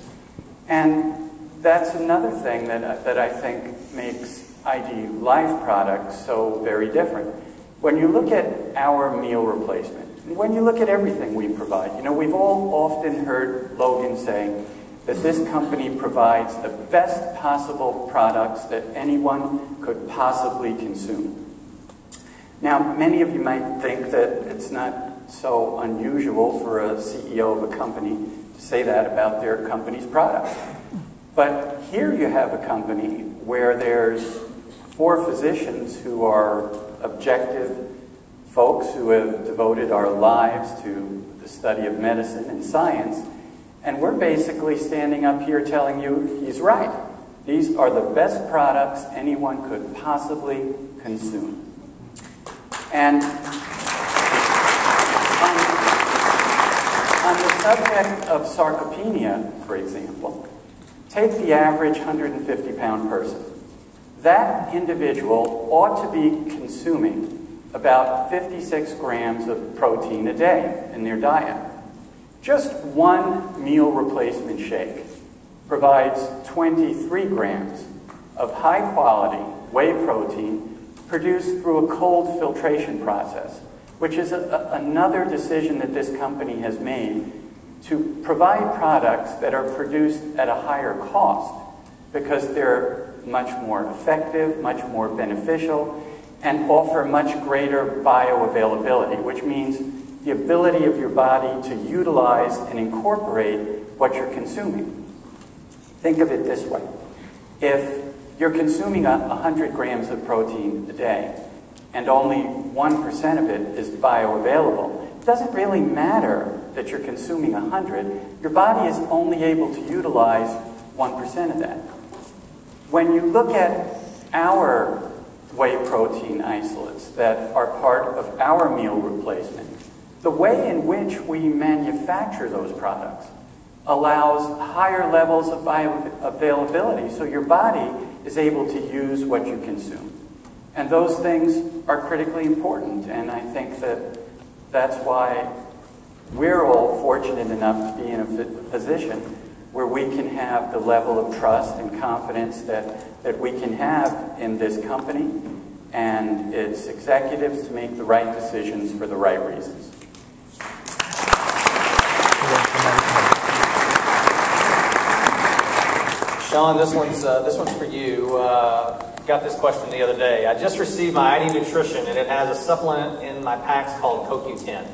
And that's another thing that I think makes ID Life products so very different. When you look at our meal replacement, when you look at everything we provide, you know, we've all often heard Logan say that this company provides the best possible products that anyone could possibly consume. Now, many of you might think that it's not so unusual for a CEO of a company to say that about their company's products. But here you have a company where there's 4 physicians who are objective folks who have devoted our lives to the study of medicine and science, and we're basically standing up here telling you he's right. These are the best products anyone could possibly consume. And on the subject of sarcopenia, for example, take the average 150-pound person. That individual ought to be consuming about 56 grams of protein a day in their diet. Just one meal replacement shake provides 23 grams of high-quality whey protein produced through a cold filtration process, which is another decision that this company has made to provide products that are produced at a higher cost because they're much more effective, much more beneficial, and offer much greater bioavailability, which means the ability of your body to utilize and incorporate what you're consuming. Think of it this way. If you're consuming 100 grams of protein a day and only 1% of it is bioavailable, it doesn't really matter that you're consuming 100. Your body is only able to utilize 1% of that. When you look at our whey protein isolates that are part of our meal replacement, the way in which we manufacture those products allows higher levels of bioavailability, so your body is able to use what you consume. And those things are critically important, and I think that that's why we're all fortunate enough to be in a position where we can have the level of trust and confidence that we can have in this company and its executives to make the right decisions for the right reasons. Sean, this one's for you. Got this question the other day. I just received my ID Nutrition, and it has a supplement in my packs called CoQ10.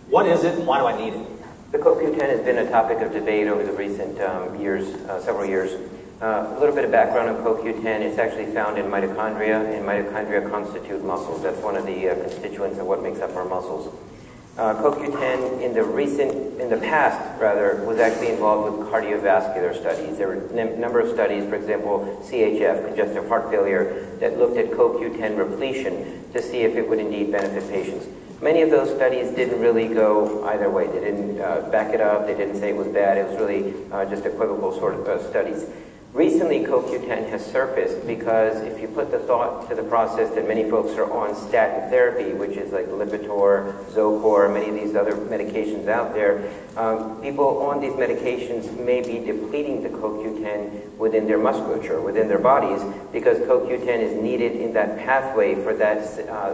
What is it, and why do I need it? The CoQ10 has been a topic of debate over the recent years, several years. A little bit of background on CoQ10. It's actually found in mitochondria, and mitochondria constitute muscles. That's one of the constituents of what makes up our muscles. CoQ10 in the past, was actually involved with cardiovascular studies. There were a number of studies, for example, CHF, congestive heart failure, that looked at CoQ10 repletion to see if it would indeed benefit patients. Many of those studies didn't really go either way. They didn't back it up. They didn't say it was bad. It was really just equivocal sort of studies. Recently, CoQ10 has surfaced because if you put the thought to the process that many folks are on statin therapy, which is like Lipitor, Zocor, many of these other medications out there, people on these medications may be depleting the CoQ10 within their musculature, within their bodies, because CoQ10 is needed in that pathway for that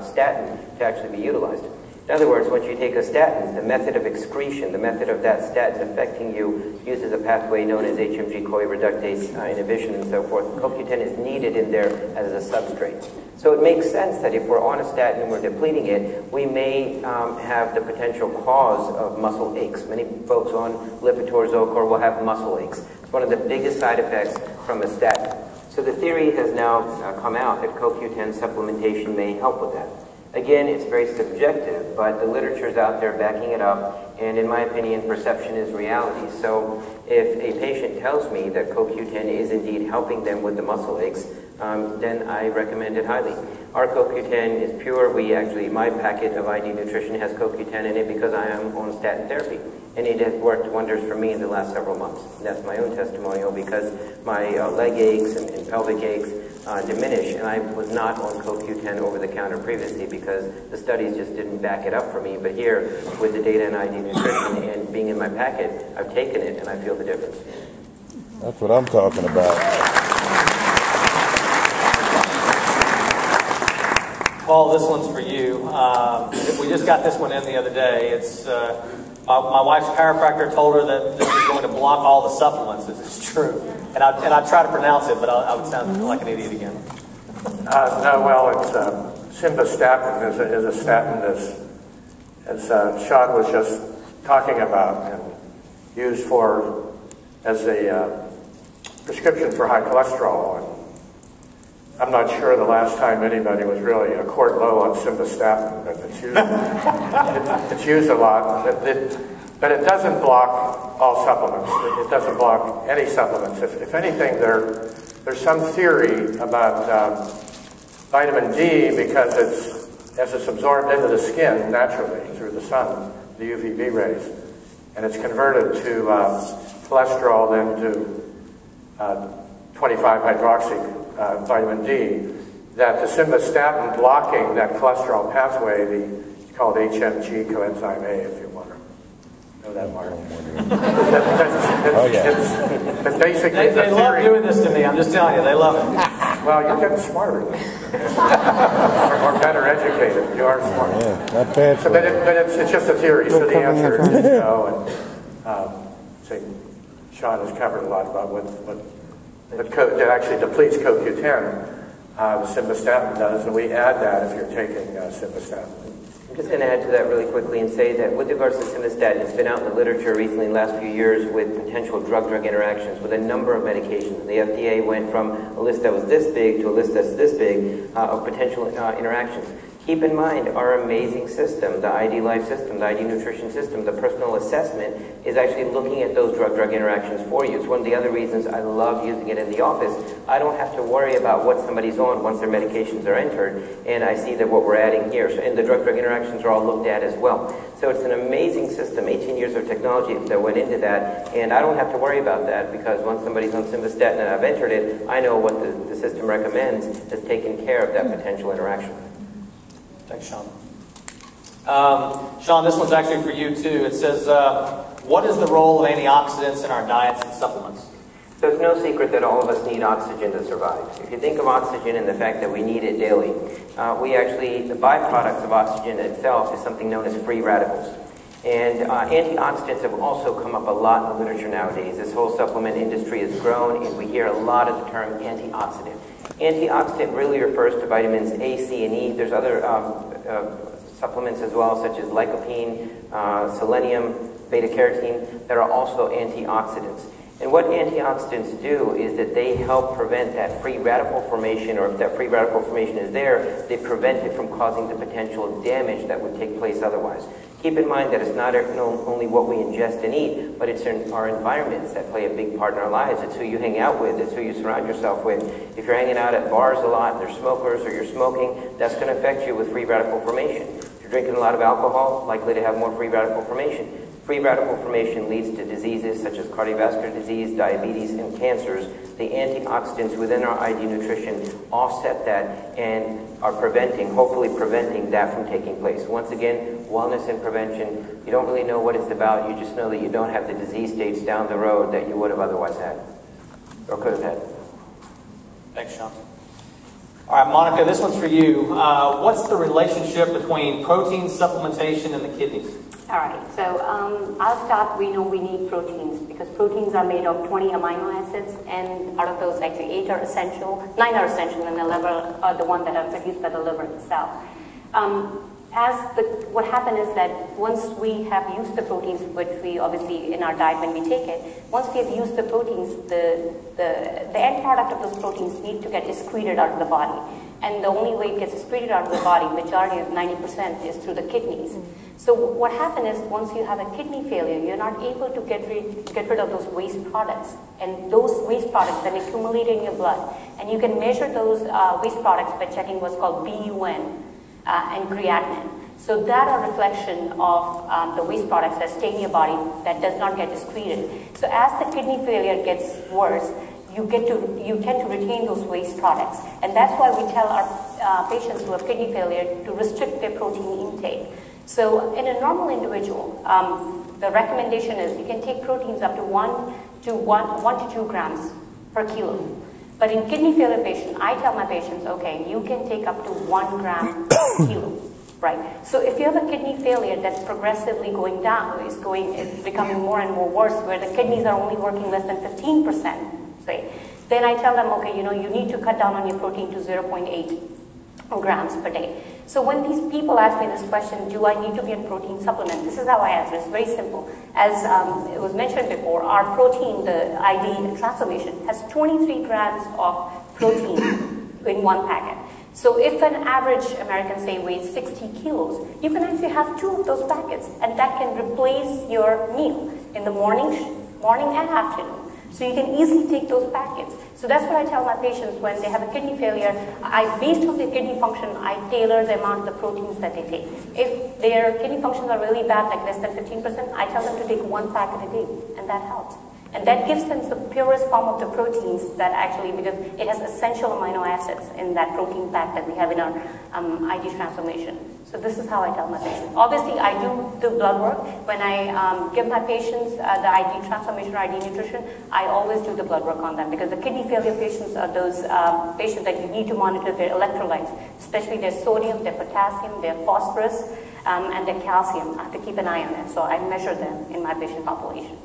statin to actually be utilized. In other words, once you take a statin, the method of excretion, the method of that statin affecting you, uses a pathway known as HMG-CoA reductase inhibition and so forth. CoQ10 is needed in there as a substrate. So it makes sense that if we're on a statin and we're depleting it, we may have the potential cause of muscle aches. Many folks on Lipitor, Zocor will have muscle aches. It's one of the biggest side effects from a statin. So the theory has now come out that CoQ10 supplementation may help with that. Again, it's very subjective, but the literature is out there backing it up, and in my opinion, perception is reality. So if a patient tells me that CoQ10 is indeed helping them with the muscle aches, then I recommend it highly. Our CoQ10 is pure. My packet of ID Nutrition has CoQ10 in it because I am on statin therapy. And it has worked wonders for me in the last several months. And that's my own testimonial because my leg aches and pelvic aches diminish. And I was not on CoQ10 over the counter previously because the studies just didn't back it up for me. But here, with the data and ID Nutrition and being in my packet, I've taken it and I feel the difference. That's what I'm talking about. Paul, this one's for you. We just got this one in the other day. It's my wife's chiropractor told her that this is going to block all the supplements. This is true. And I try to pronounce it, but I would sound like an idiot again. No, well, it's simvastatin is a statin as Sean was just talking about and used as a prescription for high cholesterol. And I'm not sure the last time anybody was really a quart low on simvastatin, but it's used a lot. But it doesn't block all supplements. It doesn't block any supplements. If anything, there's some theory about vitamin D because as it's absorbed into the skin naturally through the sun, the UVB rays, and it's converted to cholesterol, then to 25-hydroxy vitamin D. that the simvastatin blocking that cholesterol pathway, it's called HMG coenzyme A, if you want to know that, Mark. It's basically They love doing this to me. I'm just telling you, they love it. Well, you're getting smarter, or better educated. You are smart. Yeah, not bad. So, but it's just a theory. So the answer is no. And see, Sean has covered a lot about what that actually depletes CoQ10. The simvastatin does, and we add that if you're taking simvastatin. I'm just going to add to that really quickly and say that with regards to simvastatin, it's been out in the literature recently in the last few years with potential drug-drug interactions with a number of medications. The FDA went from a list that was this big to a list that's this big of potential interactions. Keep in mind our amazing system, the ID Life system, the ID Nutrition system, the personal assessment is actually looking at those drug-drug interactions for you. It's one of the other reasons I love using it in the office. I don't have to worry about what somebody's on once their medications are entered, and I see that what we're adding here. So, and the drug-drug interactions are all looked at as well. So it's an amazing system, 18 years of technology that went into that, and I don't have to worry about that because once somebody's on simvastatin and I've entered it, I know what the system recommends as taking care of that potential interaction. Thanks, Sean. Sean, this one's actually for you too. It says, what is the role of antioxidants in our diets and supplements? So it's no secret that all of us need oxygen to survive. If you think of oxygen and the fact that we need it daily, the byproducts of oxygen itself is something known as free radicals. And antioxidants have also come up a lot in the literature nowadays. This whole supplement industry has grown, and we hear a lot of the term antioxidant. Antioxidant really refers to vitamins A, C, and E. There's other supplements as well, such as lycopene, selenium, beta-carotene, that are also antioxidants. And what antioxidants do is that they help prevent that free radical formation, or if that free radical formation is there, they prevent it from causing the potential damage that would take place otherwise. Keep in mind that it's not only what we ingest and eat, but it's in our environments that play a big part in our lives. It's who you hang out with. It's who you surround yourself with. If you're hanging out at bars a lot and there's smokers or you're smoking, that's going to affect you with free radical formation. If you're drinking a lot of alcohol, likely to have more free radical formation. Free radical formation leads to diseases such as cardiovascular disease, diabetes, and cancers. The antioxidants within our ID nutrition offset that and are hopefully preventing that from taking place. Once again, wellness and prevention, you don't really know what it's about, you just know that you don't have the disease states down the road that you would have otherwise had, or could have had. Thanks, Sean. All right, Monica, this one's for you. What's the relationship between protein supplementation and the kidneys? All right, so I'll start. We know we need proteins because proteins are made of 20 amino acids, and out of those, actually 9 are essential, and the liver are the one that are produced by the liver itself. What happened is that once we have used the proteins, which we obviously in our diet when we take it, once we have used the proteins, the end product of those proteins need to get excreted out of the body. And the only way it gets excreted out of the body, majority of 90%, is through the kidneys. So what happened is once you have a kidney failure, you're not able to get rid of those waste products. And those waste products then accumulate in your blood. And you can measure those waste products by checking what's called BUN and creatinine. So that are a reflection of the waste products that stay in your body that does not get excreted. So as the kidney failure gets worse, you tend to retain those waste products. And that's why we tell our patients who have kidney failure to restrict their protein intake. So in a normal individual, the recommendation is you can take proteins up to 1 to 2 grams per kilo. But in kidney failure patients, I tell my patients, okay, you can take up to 1 gram per kilo. Right. So if you have a kidney failure that's progressively going down, it's becoming more and more worse, where the kidneys are only working less than 15%, say, then I tell them, okay, you need to cut down on your protein to 0.8 grams per day. So when these people ask me this question, do I need to be on protein supplement? This is how I answer. It's very simple. As it was mentioned before, our protein, the ID transformation, has 23 grams of protein in one packet. So if an average American, say, weighs 60 kilos, you can actually have 2 of those packets, and that can replace your meal in the morning and afternoon. So you can easily take those packets. So that's what I tell my patients when they have a kidney failure. Based on their kidney function, I tailor the amount of the proteins that they take. If their kidney functions are really bad, like less than 15%, I tell them to take 1 packet a day, and that helps. And that gives them the purest form of the proteins that actually, because it has essential amino acids in that protein pack that we have in our ID transformation. So this is how I tell my patients. Obviously, I do the blood work. When I give my patients the ID transformation or ID nutrition, I always do the blood work on them, because the kidney failure patients are those patients that you need to monitor their electrolytes, especially their sodium, their potassium, their phosphorus, and their calcium. I have to keep an eye on it, so I measure them in my patient population.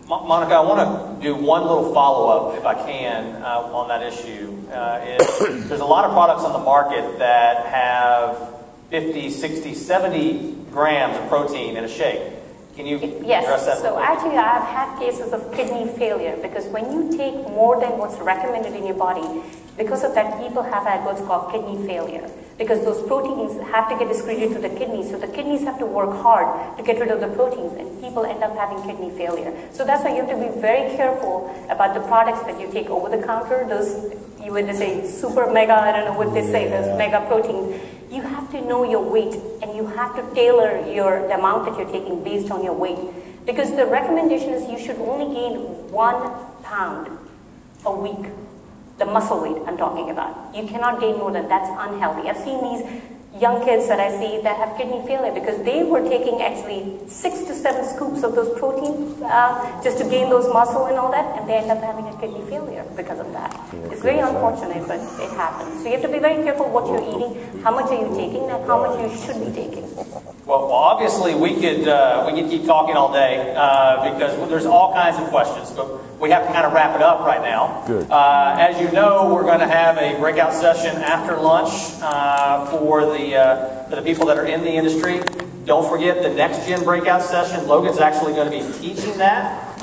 Monika, I want to do one little follow-up, if I can, on that issue. There's a lot of products on the market that have 50, 60, 70 grams of protein in a shake. Can you address that? So actually I've had cases of kidney failure, because when you take more than what's recommended in your body, because of that people have had what's called kidney failure, because those proteins have to get excreted to the kidneys, so the kidneys have to work hard to get rid of the proteins, and people end up having kidney failure. So that's why you have to be very careful about the products that you take over the counter, those, you would say super mega, I don't know what they say, those mega proteins. You have to know your weight, and you have to tailor the amount that you're taking based on your weight. Because the recommendation is you should only gain 1 pound a week. The muscle weight I'm talking about. You cannot gain more than that's unhealthy. I've seen these young kids that I see that have kidney failure because they were taking actually 6 to 7 scoops of those proteins just to gain those muscle and all that, and they end up having a kidney failure because of that. It's very unfortunate, but it happens. So you have to be very careful what you're eating, how much are you taking, and how much you should be taking. Well, obviously we could keep talking all day because there's all kinds of questions, but we have to kind of wrap it up right now. Good. As you know, we're going to have a breakout session after lunch for the people that are in the industry. Don't forget the next gen breakout session. Logan's actually going to be teaching that.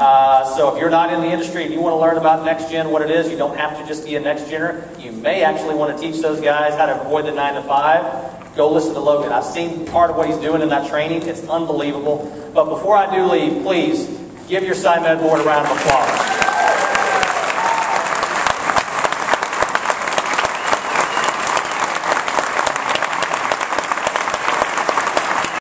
So if you're not in the industry and you want to learn about next gen, what it is, you don't have to just be a next genner. You may actually want to teach those guys how to avoid the 9 to 5. Go listen to Logan. I've seen part of what he's doing in that training. It's unbelievable. But before I do leave, please give your SciMed board a round of applause.